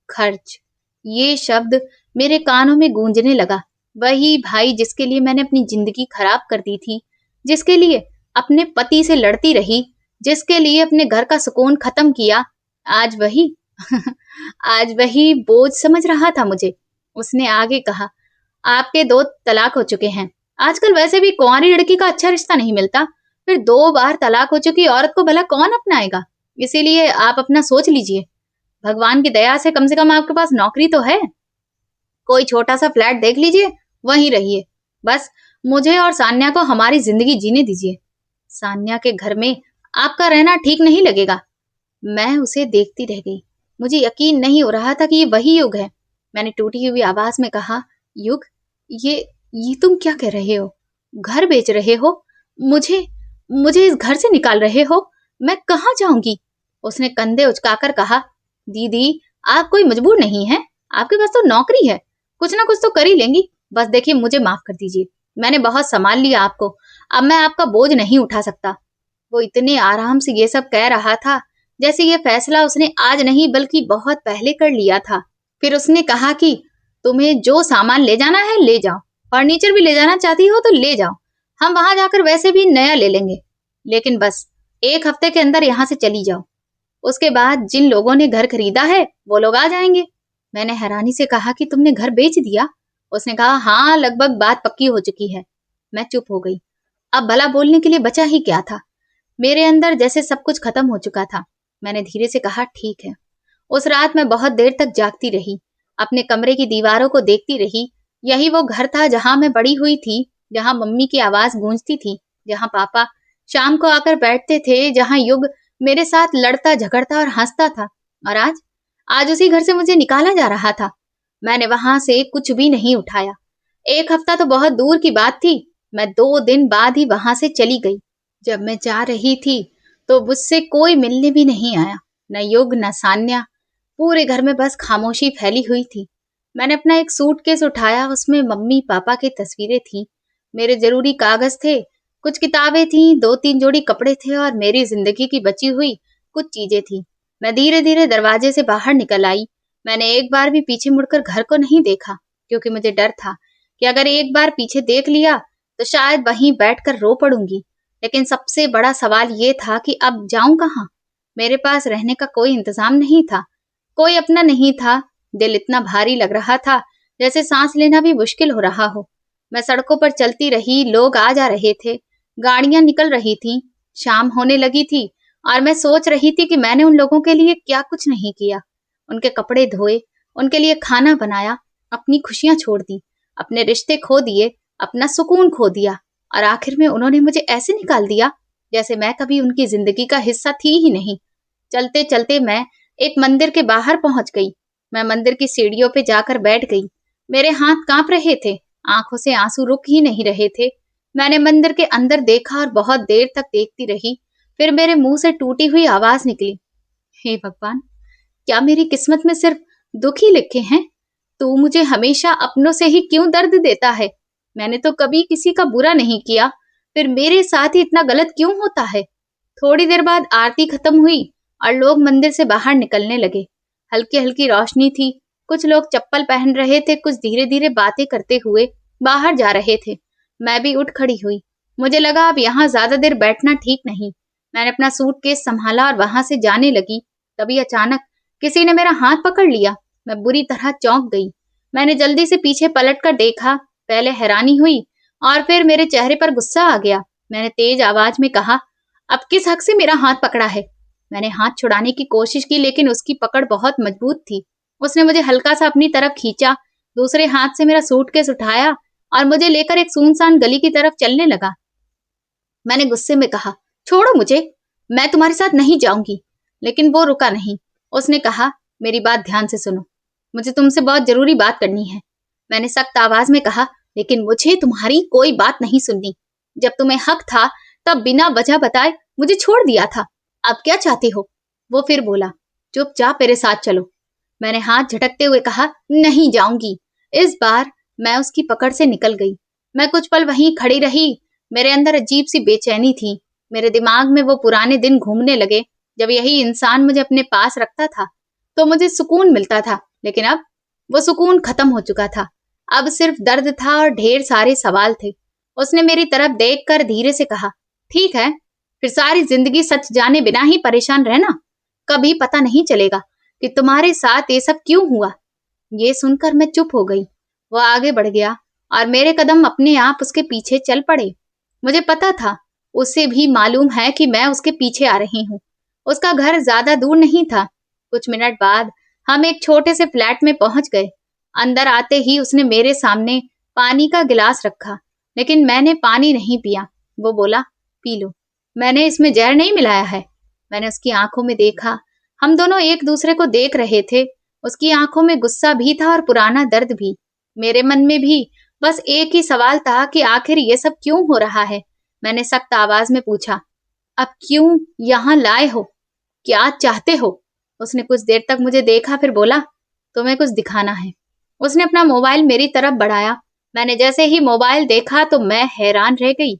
खर्च, ये शब्द मेरे कानों में गूंजने लगा। वही भाई जिसके लिए मैंने अपनी जिंदगी खराब कर दी थी, जिसके लिए अपने पति से लड़ती रही, जिसके लिए अपने घर का सुकून खत्म किया, आज वही आज वही बोझ समझ रहा था मुझे। उसने आगे कहा, आपके 2 तलाक हो चुके हैं। आजकल वैसे भी कुंवारी लड़की का अच्छा रिश्ता नहीं मिलता, फिर 2 बार तलाक हो चुकी औरत को भला कौन अपनाएगा? इसीलिए आप अपना सोच लीजिए। भगवान की दया से कम आपके पास नौकरी तो है। कोई छोटा सा फ्लैट देख लीजिए, वहीं रहिए। बस मुझे और सान्या को हमारी जिंदगी जीने दीजिए। सान्या के घर में आपका रहना ठीक नहीं लगेगा। मैं उसे देखती रह गई। मुझे यकीन नहीं हो रहा था कि ये वही युग है। मैंने टूटी हुई आवाज में कहा, युग? ये ये तुम क्या कह रहे हो? घर बेच रहे हो? मुझे मुझे इस घर से निकाल रहे हो? मैं कहाँ जाऊंगी? उसने कंधे उचकाकर कहा, दीदी, आप कोई मजबूर नहीं है। आपके पास तो नौकरी है, कुछ ना कुछ तो कर ही लेंगी। बस देखिए, मुझे माफ कर दीजिए। मैंने बहुत संभाल लिया आपको, अब मैं आपका बोझ नहीं उठा सकता। वो इतने आराम से ये सब कह रहा था जैसे ये फैसला उसने आज नहीं बल्कि बहुत पहले कर लिया था। फिर उसने कहा कि तुम्हें जो सामान ले जाना है ले जाओ, फर्नीचर भी ले जाना चाहती हो तो ले जाओ, हम वहां जाकर वैसे भी नया ले लेंगे, लेकिन बस 1 हफ्ते के अंदर यहाँ से चली जाओ। उसके बाद जिन लोगों ने घर खरीदा है वो लोग आ जाएंगे। मैंने हैरानी से कहा कि तुमने घर बेच दिया? उसने कहा, हाँ, लगभग बात पक्की हो चुकी है। मैं चुप हो गई। अब भला बोलने के लिए बचा ही क्या था? मेरे अंदर जैसे सब कुछ खत्म हो चुका था। मैंने धीरे से कहा, ठीक है। उस रात मैं बहुत देर तक जागती रही, अपने कमरे की दीवारों को देखती रही। यही वो घर था जहां मैं बड़ी हुई थी, जहां मम्मी की आवाज गूंजती थी, जहां पापा शाम को आकर बैठते थे, जहां युग मेरे साथ लड़ता झगड़ता और हंसता था। और आज आज उसी घर से मुझे निकाला जा रहा था। मैंने वहां से कुछ भी नहीं उठाया। 1 हफ्ता तो बहुत दूर की बात थी, मैं 2 दिन बाद ही वहां से चली गई। जब मैं जा रही थी तो मुझसे कोई मिलने भी नहीं आया, न युग न सान्या। पूरे घर में बस खामोशी फैली हुई थी। मैंने अपना एक सूटकेस उठाया, उसमें मम्मी पापा की तस्वीरें थी, मेरे जरूरी कागज थे, कुछ किताबें थीं, 2-3 जोड़ी कपड़े थे और मेरी जिंदगी की बची हुई कुछ चीजें थी। मैं धीरे धीरे दरवाजे से बाहर निकल आई। मैंने एक बार भी पीछे मुड़कर घर को नहीं देखा, क्योंकि मुझे डर था कि अगर एक बार पीछे देख लिया तो शायद वहीं बैठकर रो पड़ूंगी। लेकिन सबसे बड़ा सवाल ये था कि अब जाऊं कहाँ? मेरे पास रहने का कोई इंतजाम नहीं था, कोई अपना नहीं था। दिल इतना भारी लग रहा था जैसे सांस लेना भी मुश्किल हो रहा हो। मैं सड़कों पर चलती रही, लोग आ जा रहे थे, गाड़ियां निकल रही थीं, शाम होने लगी थी और मैं सोच रही थी कि मैंने उन लोगों के लिए क्या कुछ नहीं किया। उनके कपड़े धोए, उनके लिए खाना बनाया, अपनी खुशियां छोड़ दी, अपने रिश्ते खो दिए, अपना सुकून खो दिया, और आखिर में उन्होंने मुझे ऐसे निकाल दिया जैसे मैं कभी उनकी जिंदगी का हिस्सा थी ही नहीं। चलते चलते मैं एक मंदिर के बाहर पहुंच गई। मैं मंदिर की सीढ़ियों पे जाकर बैठ गई। मेरे हाथ कांप रहे थे, आंखों से आंसू रुक ही नहीं रहे थे। मैंने मंदिर के अंदर देखा और बहुत देर तक देखती रही। फिर मेरे मुंह से टूटी हुई आवाज निकली, हे भगवान, क्या मेरी किस्मत में सिर्फ दुख ही लिखे हैं? तू मुझे हमेशा अपनों से ही क्यों दर्द देता है? मैंने तो कभी किसी का बुरा नहीं किया, फिर मेरे साथ ही इतना गलत क्यों होता है? थोड़ी देर बाद आरती खत्म हुई और लोग मंदिर से बाहर निकलने लगे। हल्की हल्की रोशनी थी, कुछ लोग चप्पल पहन रहे थे, कुछ धीरे धीरे बातें करते हुए बाहर जा रहे थे। मैं भी उठ खड़ी हुई। मुझे लगा अब यहाँ ज्यादा देर बैठना ठीक नहीं। मैंने अपना सूटकेस संभाला और वहां से जाने लगी। तभी अचानक किसी ने मेरा हाथ पकड़ लिया। मैं बुरी तरह चौंक गई। मैंने जल्दी से पीछे पलट कर देखा। पहले हैरानी हुई और फिर मेरे चेहरे पर गुस्सा आ गया। मैंने तेज आवाज में कहा, अब किस हक से मेरा हाथ पकड़ा है? मैंने हाथ छुड़ाने की कोशिश की, लेकिन उसकी पकड़ बहुत मजबूत थी। उसने मुझे हल्का सा अपनी तरफ खींचा, दूसरे हाथ से मेरा सूटकेस उठाया और मुझे लेकर एक सुनसान गली की तरफ चलने लगा। मैंने गुस्से में कहा, छोड़ो मुझे, मैं तुम्हारे साथ नहीं जाऊंगी। लेकिन वो रुका नहीं। उसने कहा, मेरी बात ध्यान से सुनो, मुझे तुमसे बहुत जरूरी बात करनी है। मैंने सख्त आवाज में कहा, लेकिन मुझे तुम्हारी कोई बात नहीं सुननी। जब तुम्हें हक था तब बिना वजह बताए मुझे छोड़ दिया था। अब क्या चाहते हो? वो फिर बोला, चुपचाप मेरे साथ चलो। मैंने हाथ झटकते हुए कहा, नहीं जाऊंगी। इस बार मैं उसकी पकड़ से निकल गई। मैं कुछ पल वहीं खड़ी रही। मेरे अंदर अजीब सी बेचैनी थी। मेरे दिमाग में वो पुराने दिन घूमने लगे जब यही इंसान मुझे अपने पास रखता था तो मुझे सुकून मिलता था, लेकिन अब वो सुकून खत्म हो चुका था। अब सिर्फ दर्द था और ढेर सारे सवाल थे। उसने मेरी तरफ देखकर धीरे से कहा, ठीक है, फिर सारी जिंदगी सच जाने बिना ही परेशान रहना। कभी पता नहीं चलेगा कि तुम्हारे साथ ये सब क्यों हुआ। ये सुनकर मैं चुप हो गई। वो आगे बढ़ गया और मेरे कदम अपने आप उसके पीछे चल पड़े। मुझे पता था, उसे भी मालूम है कि मैं उसके पीछे आ रही हूँ। उसका घर ज्यादा दूर नहीं था। कुछ मिनट बाद हम एक छोटे से फ्लैट में पहुंच गए। अंदर आते ही उसने मेरे सामने पानी का गिलास रखा, लेकिन मैंने पानी नहीं पिया। वो बोला, पी लो, मैंने इसमें जहर नहीं मिलाया है। मैंने उसकी आंखों में देखा। हम दोनों एक दूसरे को देख रहे थे। उसकी आंखों में गुस्सा भी था और पुराना दर्द भी। मेरे मन में भी बस एक ही सवाल था कि आखिर ये सब क्यों हो रहा है। मैंने सख्त आवाज में पूछा, अब क्यों यहाँ लाए हो? क्या चाहते हो? उसने कुछ देर तक मुझे देखा, फिर बोला, तुम्हें कुछ दिखाना है। उसने अपना मोबाइल मेरी तरफ बढ़ाया। मैंने जैसे ही मोबाइल देखा तो मैं हैरान रह गई।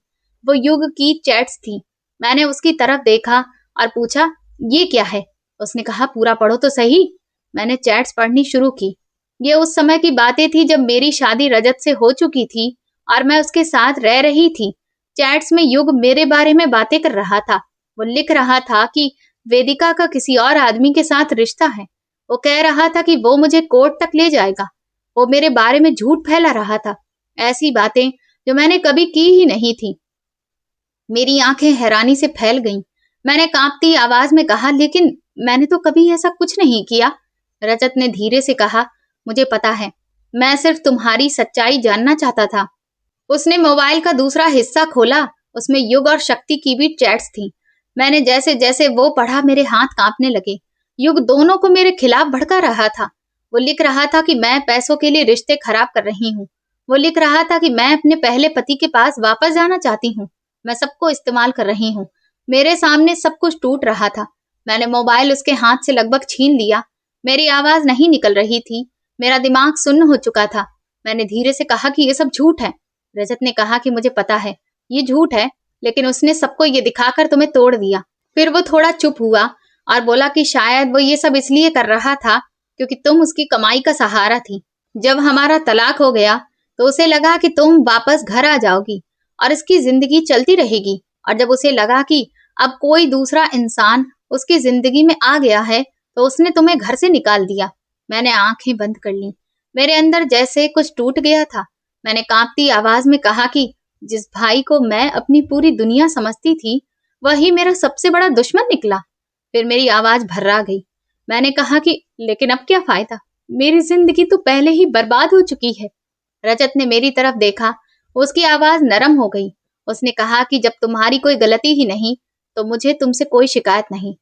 वो युग की चैट्स थी। मैंने उसकी तरफ देखा और पूछा, ये क्या है? उसने कहा, पूरा पढ़ो तो सही। मैंने चैट्स पढ़नी शुरू की। ये उस समय की बातें थी जब मेरी शादी रजत से हो चुकी थी और मैं उसके साथ रह रही थी। चैट्स में युग मेरे बारे में बातें कर रहा था। वो लिख रहा था कि वेदिका का किसी और आदमी के साथ रिश्ता है। वो कह रहा था कि वो मुझे कोर्ट तक ले जाएगा। वो मेरे बारे में झूठ फैला रहा था, ऐसी बातें जो मैंने कभी की ही नहीं थी। मेरी आंखें हैरानी से फैल गईं। मैंने कांपती आवाज में कहा, लेकिन मैंने तो कभी ऐसा कुछ नहीं किया। रजत ने धीरे से कहा, मुझे पता है, मैं सिर्फ तुम्हारी सच्चाई जानना चाहता था। उसने मोबाइल का दूसरा हिस्सा खोला। उसमें युग और शक्ति की भी चैट्स थी। मैंने जैसे जैसे वो पढ़ा मेरे हाथ कांपने लगे। युग दोनों को मेरे खिलाफ भड़का रहा था। वो लिख रहा था कि मैं पैसों के लिए रिश्ते खराब कर रही हूँ। वो लिख रहा था कि मैं अपने पहले पति के पास वापस जाना चाहती हूँ। मैं सबको इस्तेमाल कर रही हूँ। मेरे सामने सब कुछ टूट रहा था। मैंने मोबाइल उसके हाथ से लगभग छीन लिया। मेरी आवाज नहीं निकल रही थी। मेरा दिमाग सुन्न हो चुका था। मैंने धीरे से कहा कि ये सब झूठ है। रजत ने कहा कि मुझे पता है ये झूठ है, लेकिन उसने सबको ये दिखाकर तुम्हें तोड़ दिया। फिर वो थोड़ा चुप हुआ और बोला कि शायद वो ये सब इसलिए कर रहा था क्योंकि तुम उसकी कमाई का सहारा थी। जब हमारा तलाक हो गया तो उसे लगा कि तुम वापस घर आ जाओगी और इसकी जिंदगी चलती रहेगी। और जब उसे लगा कि अब कोई दूसरा इंसान उसकी जिंदगी में आ गया है तो उसने तुम्हें घर से निकाल दिया। मैंने आंखें बंद कर ली। मेरे अंदर जैसे कुछ टूट गया था। मैंने कांपती आवाज में कहा कि जिस भाई को मैं अपनी पूरी दुनिया समझती थी, वही मेरा सबसे बड़ा दुश्मन निकला। फिर मेरी आवाज भर्रा गई। मैंने कहा कि लेकिन अब क्या फायदा, मेरी जिंदगी तो पहले ही बर्बाद हो चुकी है। रजत ने मेरी तरफ देखा। उसकी आवाज नरम हो गई। उसने कहा कि जब तुम्हारी कोई गलती ही नहीं तो मुझे तुमसे कोई शिकायत नहीं।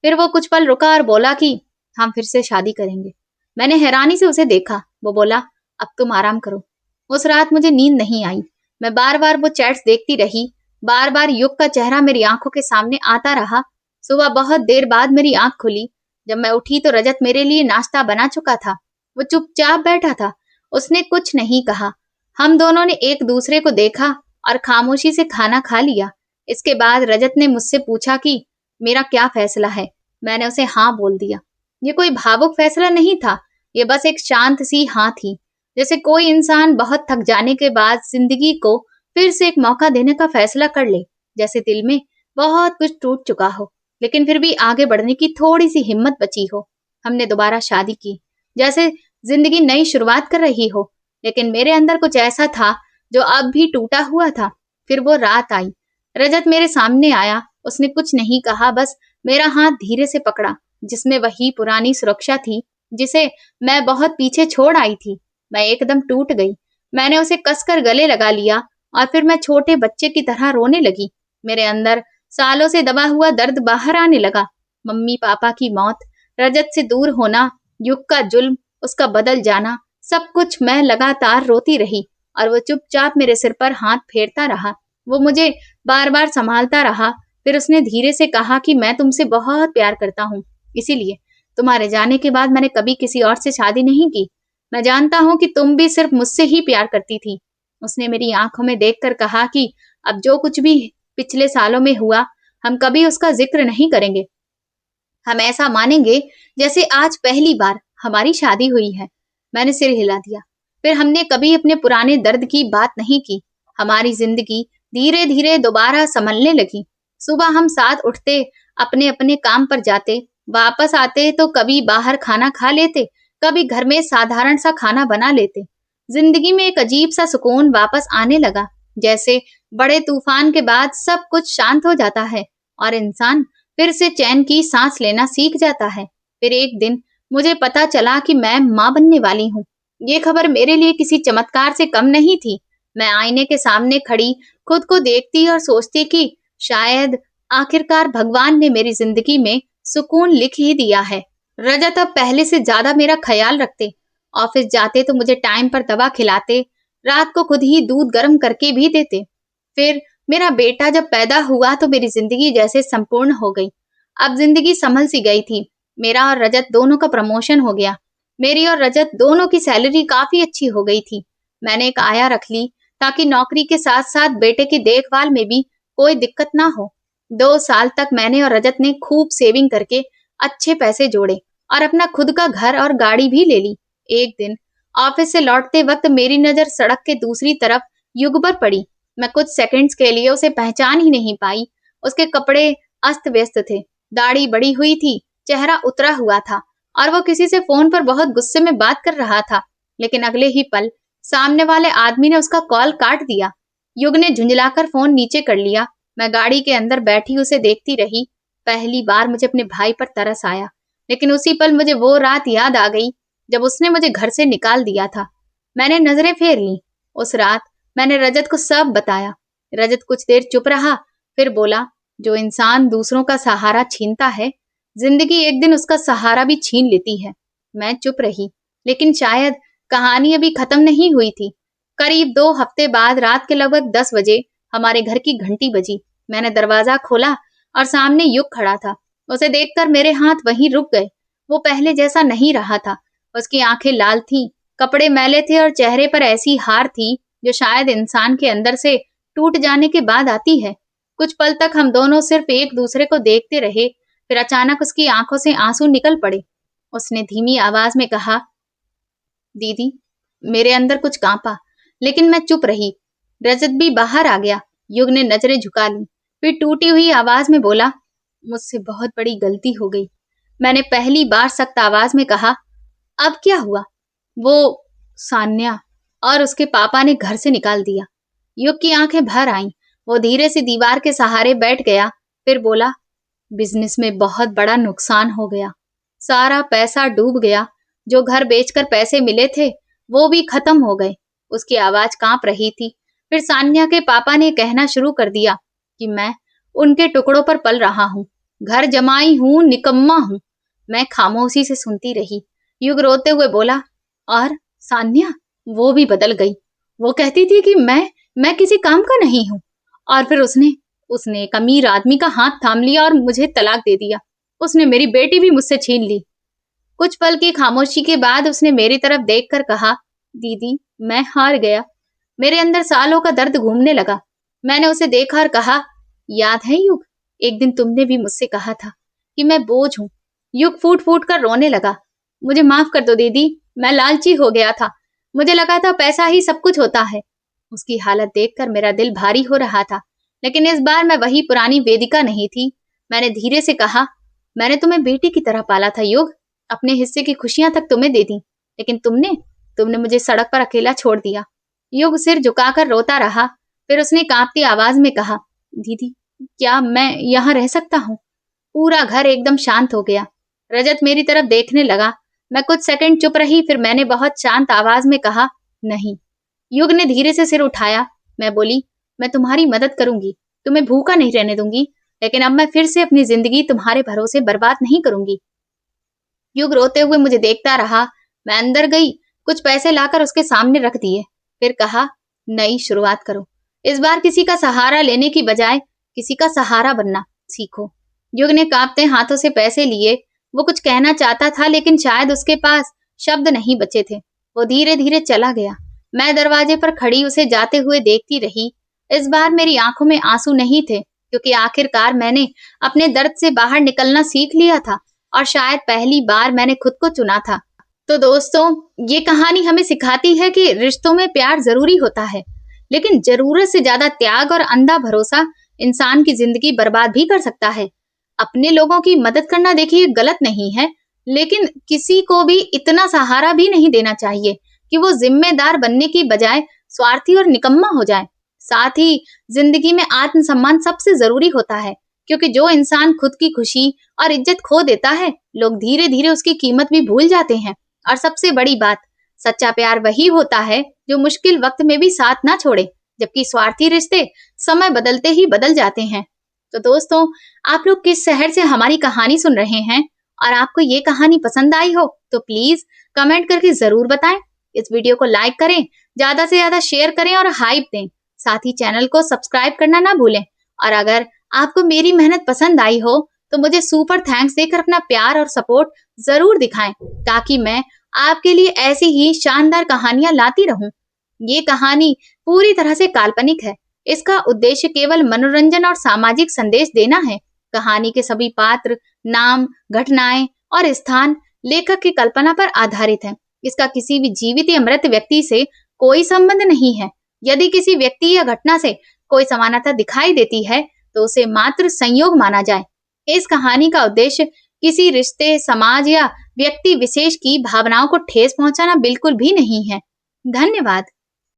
फिर वो कुछ पल रुका और बोला कि हम फिर से शादी करेंगे। मैंने हैरानी से उसे देखा। वो बोला, अब तुम आराम करो। उस रात मुझे नींद नहीं आई। मैं बार बार वो चैट्स देखती रही। बार बार युग का चेहरा मेरी आंखों के सामने आता रहा। सुबह बहुत देर बाद मेरी आंख खुली। जब मैं उठी तो रजत मेरे लिए नाश्ता बना चुका था। वो चुपचाप बैठा था। उसने कुछ नहीं कहा। हम दोनों ने एक दूसरे को देखा और खामोशी से खाना खा लिया। इसके बाद रजत ने मुझसे पूछा कि मेरा क्या फैसला है। मैंने उसे हाँ बोल दिया। ये कोई भावुक फैसला नहीं था। ये बस एक शांत सी हाँ थी, जैसे कोई इंसान बहुत थक जाने के बाद जिंदगी को फिर से एक मौका देने का फैसला कर ले। जैसे दिल में बहुत कुछ टूट चुका हो, लेकिन फिर भी आगे बढ़ने की थोड़ी सी हिम्मत बची हो। हमने दोबारा शादी की, जैसे जिंदगी नई शुरुआत कर रही हो। लेकिन मेरे अंदर कुछ ऐसा था जो अब भी टूटा हुआ था। फिर वो रात आई। रजत मेरे सामने आया। उसने कुछ नहीं कहा, बस मेरा हाथ धीरे से पकड़ा, जिसमें वही पुरानी सुरक्षा थी जिसे मैं बहुत पीछे छोड़ आई थी। मैं एकदम टूट गई। मैंने उसे कसकर गले लगा लिया और फिर मैं छोटे बच्चे की तरह रोने लगी। मेरे अंदर सालों से दबा हुआ दर्द बाहर आने लगा। मम्मी पापा की मौत, रजत से दूर होना, युग का जुल्म, उसका बदल जाना, सब कुछ मैं लगातार रोती रही और वो चुपचाप मेरे सिर पर हाथ फेरता रहा। वो मुझे बार बार संभालता रहा। फिर उसने धीरे से कहा कि मैं तुमसे बहुत प्यार करता हूँ, इसीलिए तुम्हारे जाने के बाद मैंने कभी किसी और से शादी नहीं की। मैं जानता हूँ कि तुम भी सिर्फ मुझसे ही प्यार करती थी। उसने मेरी आंखों में देखकर कहा कि अब जो कुछ भी पिछले सालों में हुआ, हम कभी उसका जिक्र नहीं करेंगे। हम ऐसा मानेंगे जैसे आज पहली बार हमारी शादी हुई है। मैंने सिर हिला दिया। फिर हमने कभी अपने पुराने दर्द की बात नहीं की। हमारी जिंदगी धीरे धीरे दोबारा संभलने लगी। सुबह हम साथ उठते, अपने अपने काम पर जाते, वापस आते तो कभी बाहर खाना खा लेते, कभी घर में साधारण सा खाना बना लेते। जिंदगी में एक अजीब सा सुकून वापस आने लगा, जैसे बड़े तूफान के बाद सब कुछ शांत हो जाता है और इंसान फिर से चैन की सांस लेना सीख जाता है। फिर एक दिन मुझे पता चला कि मैं माँ बनने वाली हूँ। ये खबर मेरे लिए किसी चमत्कार से कम नहीं थी। मैं आईने के सामने खड़ी खुद को देखती और सोचती कि शायद आखिरकार भगवान ने मेरी जिंदगी में सुकून लिख ही दिया है। रजत अब पहले से ज्यादा मेरा ख्याल रखते। ऑफिस जाते तो मुझे टाइम पर दवा खिलाते, रात को खुद ही दूध गर्म करके भी देते। फिर मेरा बेटा जब पैदा हुआ तो मेरी जिंदगी जैसे संपूर्ण हो गई। अब जिंदगी संभल सी गई थी। मेरा और रजत दोनों का प्रमोशन हो गया। मेरी और रजत दोनों की सैलरी काफी अच्छी हो गई थी। मैंने एक आया रख ली ताकि नौकरी के साथ साथ बेटे की देखभाल में भी कोई दिक्कत ना हो। 2 साल तक मैंने और रजत ने खूब सेविंग करके अच्छे पैसे जोड़े और अपना खुद का घर और गाड़ी भी ले ली। एक दिन ऑफिस से लौटते वक्त मेरी नजर सड़क के दूसरी तरफ युग पर पड़ी। मैं कुछ सेकंड्स के लिए उसे पहचान ही नहीं पाई। उसके कपड़े अस्त व्यस्त थे, दाढ़ी बड़ी हुई थी, चेहरा उतरा हुआ था और वो किसी से फोन पर बहुत गुस्से में बात कर रहा था। लेकिन अगले ही पल सामने वाले आदमी ने उसका कॉल काट दिया। युग ने झुंझलाकर फोन नीचे कर लिया। मैं गाड़ी के अंदर बैठी उसे देखती रही। पहली बार मुझे अपने भाई पर तरस आया, लेकिन उसी पल मुझे वो रात याद आ गई जब उसने मुझे घर से निकाल दिया था। मैंने नजरें फेर ली। उस रात मैंने रजत को सब बताया। रजत कुछ देर चुप रहा, फिर बोला, जो इंसान दूसरों का सहारा छीनता है, जिंदगी एक दिन उसका सहारा भी छीन लेती है। मैं चुप रही, लेकिन शायद कहानी अभी खत्म नहीं हुई थी। करीब 2 हफ्ते बाद रात के लगभग 10 बजे हमारे घर की घंटी बजी। मैंने दरवाजा खोला और सामने युग खड़ा था। उसे देखकर मेरे हाथ वहीं रुक गए। वो पहले जैसा नहीं रहा था। उसकी आंखें लाल थीं, कपड़े मैले थे और चेहरे पर ऐसी हार थी जो शायद इंसान के अंदर से टूट जाने के बाद आती है। कुछ पल तक हम दोनों सिर्फ एक दूसरे को देखते रहे। फिर अचानक उसकी आंखों से आंसू निकल पड़े। उसने धीमी आवाज में कहा, दीदी। मेरे अंदर कुछ कांपा, लेकिन मैं चुप रही। रजत भी बाहर आ गया। युग ने नजरें झुका ली, फिर टूटी हुई आवाज में बोला, मुझसे बहुत बड़ी गलती हो गई। मैंने पहली बार सख्त आवाज में कहा, अब क्या हुआ? वो सान्या और उसके पापा ने घर से निकाल दिया। युग की आंखें भर आईं। वो धीरे से दीवार के सहारे बैठ गया, फिर बोला, बिजनेस में बहुत बड़ा नुकसान हो गया। सारा पैसा डूब गया। जो घर बेचकर पैसे मिले थे वो भी खत्म हो गए। उसकी आवाज कांप रही थी। फिर सान्या के पापा ने कहना शुरू कर दिया कि मैं उनके टुकड़ों पर पल रहा हूँ, घर जमाई हूँ, निकम्मा हूँ। मैं खामोशी से सुनती रही। युग रोते हुए बोला, और सान्या? वो भी बदल गई। वो कहती थी कि मैं किसी काम का नहीं हूँ। और फिर उसने उसने एक अमीर आदमी का हाथ थाम लिया और मुझे तलाक दे दिया। उसने मेरी बेटी भी मुझसे छीन ली। कुछ पल की खामोशी के बाद उसने मेरी तरफ देखकर कहा, दीदी, मैं हार गया। मेरे अंदर सालों का दर्द घूमने लगा। मैंने उसे देखा और कहा, याद है युग, एक दिन तुमने भी मुझसे कहा था कि मैं बोझ हूँ। युग फूट फूट कर रोने लगा। मुझे माफ कर दो दीदी, मैं लालची हो गया था। मुझे लगा था पैसा ही सब कुछ होता है। उसकी हालत देखकर मेरा दिल भारी हो रहा था, लेकिन इस बार मैं वही पुरानी वेदिका नहीं थी। मैंने धीरे से कहा, मैंने तुम्हें बेटी की तरह पाला था युग, अपने हिस्से की खुशियां तक तुम्हें दे दी, लेकिन तुमने मुझे सड़क पर अकेला छोड़ दिया। युग सिर झुकाकर रोता रहा। फिर उसने कांपती आवाज में कहा, दीदी, क्या मैं यहाँ रह सकता हूँ? पूरा घर एकदम शांत हो गया। रजत मेरी तरफ देखने लगा। मैं कुछ सेकंड चुप रही, फिर मैंने बहुत शांत आवाज में कहा, नहीं। युग ने धीरे से सिर उठाया। मैं बोली, मैं तुम्हारी मदद करूंगी, तुम्हें भूखा नहीं रहने दूंगी, लेकिन अब मैं फिर से अपनी जिंदगी तुम्हारे भरोसे बर्बाद नहीं करूंगी। युग रोते हुए मुझे देखता रहा। मैं अंदर गई, कुछ पैसे लाकर उसके सामने रख दिए, फिर कहा, नई शुरुआत करो। इस बार किसी का सहारा लेने की बजाय किसी का सहारा बनना सीखो। युग ने कांपते हाथों से पैसे लिए। वो कुछ कहना चाहता था, लेकिन शायद उसके पास शब्द नहीं बचे थे। वो धीरे धीरे चला गया। मैं दरवाजे पर खड़ी उसे जाते हुए देखती रही। इस बार मेरी आंखों में आंसू नहीं थे, क्योंकि आखिरकार मैंने अपने दर्द से बाहर निकलना सीख लिया था और शायद पहली बार मैंने खुद को चुना था। तो दोस्तों, ये कहानी हमें सिखाती है कि रिश्तों में प्यार जरूरी होता है, लेकिन जरूरत से ज्यादा त्याग और अंधा भरोसा इंसान की जिंदगी बर्बाद भी कर सकता है। अपने लोगों की मदद करना देखिए गलत नहीं है, लेकिन किसी को भी इतना सहारा भी नहीं देना चाहिए कि वो जिम्मेदार बनने की बजाय स्वार्थी और निकम्मा हो जाए। साथ ही जिंदगी में आत्मसम्मान सबसे जरूरी होता है, क्योंकि जो इंसान खुद की खुशी और इज्जत खो देता है, लोग धीरे धीरे उसकी कीमत भी भूल जाते हैं। और सबसे बड़ी बात, सच्चा प्यार वही होता है जो मुश्किल वक्त में भी साथ ना छोड़े, जबकि स्वार्थी रिश्ते समय बदलते ही बदल जाते हैं। तो दोस्तों, आप लोग किस शहर से हमारी कहानी सुन रहे हैं, और आपको ये कहानी पसंद आई हो तो प्लीज कमेंट करके जरूर बताएं। इस वीडियो को लाइक करें, ज्यादा से ज्यादा शेयर करें और हाइप दें। साथ ही चैनल को सब्सक्राइब करना ना भूलें। और अगर आपको मेरी मेहनत पसंद आई हो तो मुझे सुपर थैंक्स देकर अपना प्यार और सपोर्ट जरूर दिखाएं, ताकि मैं आपके लिए ऐसी ही शानदार कहानियां लाती रहूं। ये कहानी पूरी तरह से काल्पनिक है। इसका उद्देश्य केवल मनोरंजन और सामाजिक संदेश देना है। कहानी के सभी पात्र, नाम, घटनाएं और स्थान लेखक की कल्पना पर आधारित है। इसका किसी भी जीवित या मृत व्यक्ति से कोई संबंध नहीं है। यदि किसी व्यक्ति या घटना से कोई समानता दिखाई देती है तो उसे मात्र संयोग माना जाए। इस कहानी का उद्देश्य किसी रिश्ते, समाज या व्यक्ति विशेष की भावनाओं को ठेस पहुंचाना बिल्कुल भी नहीं है। धन्यवाद।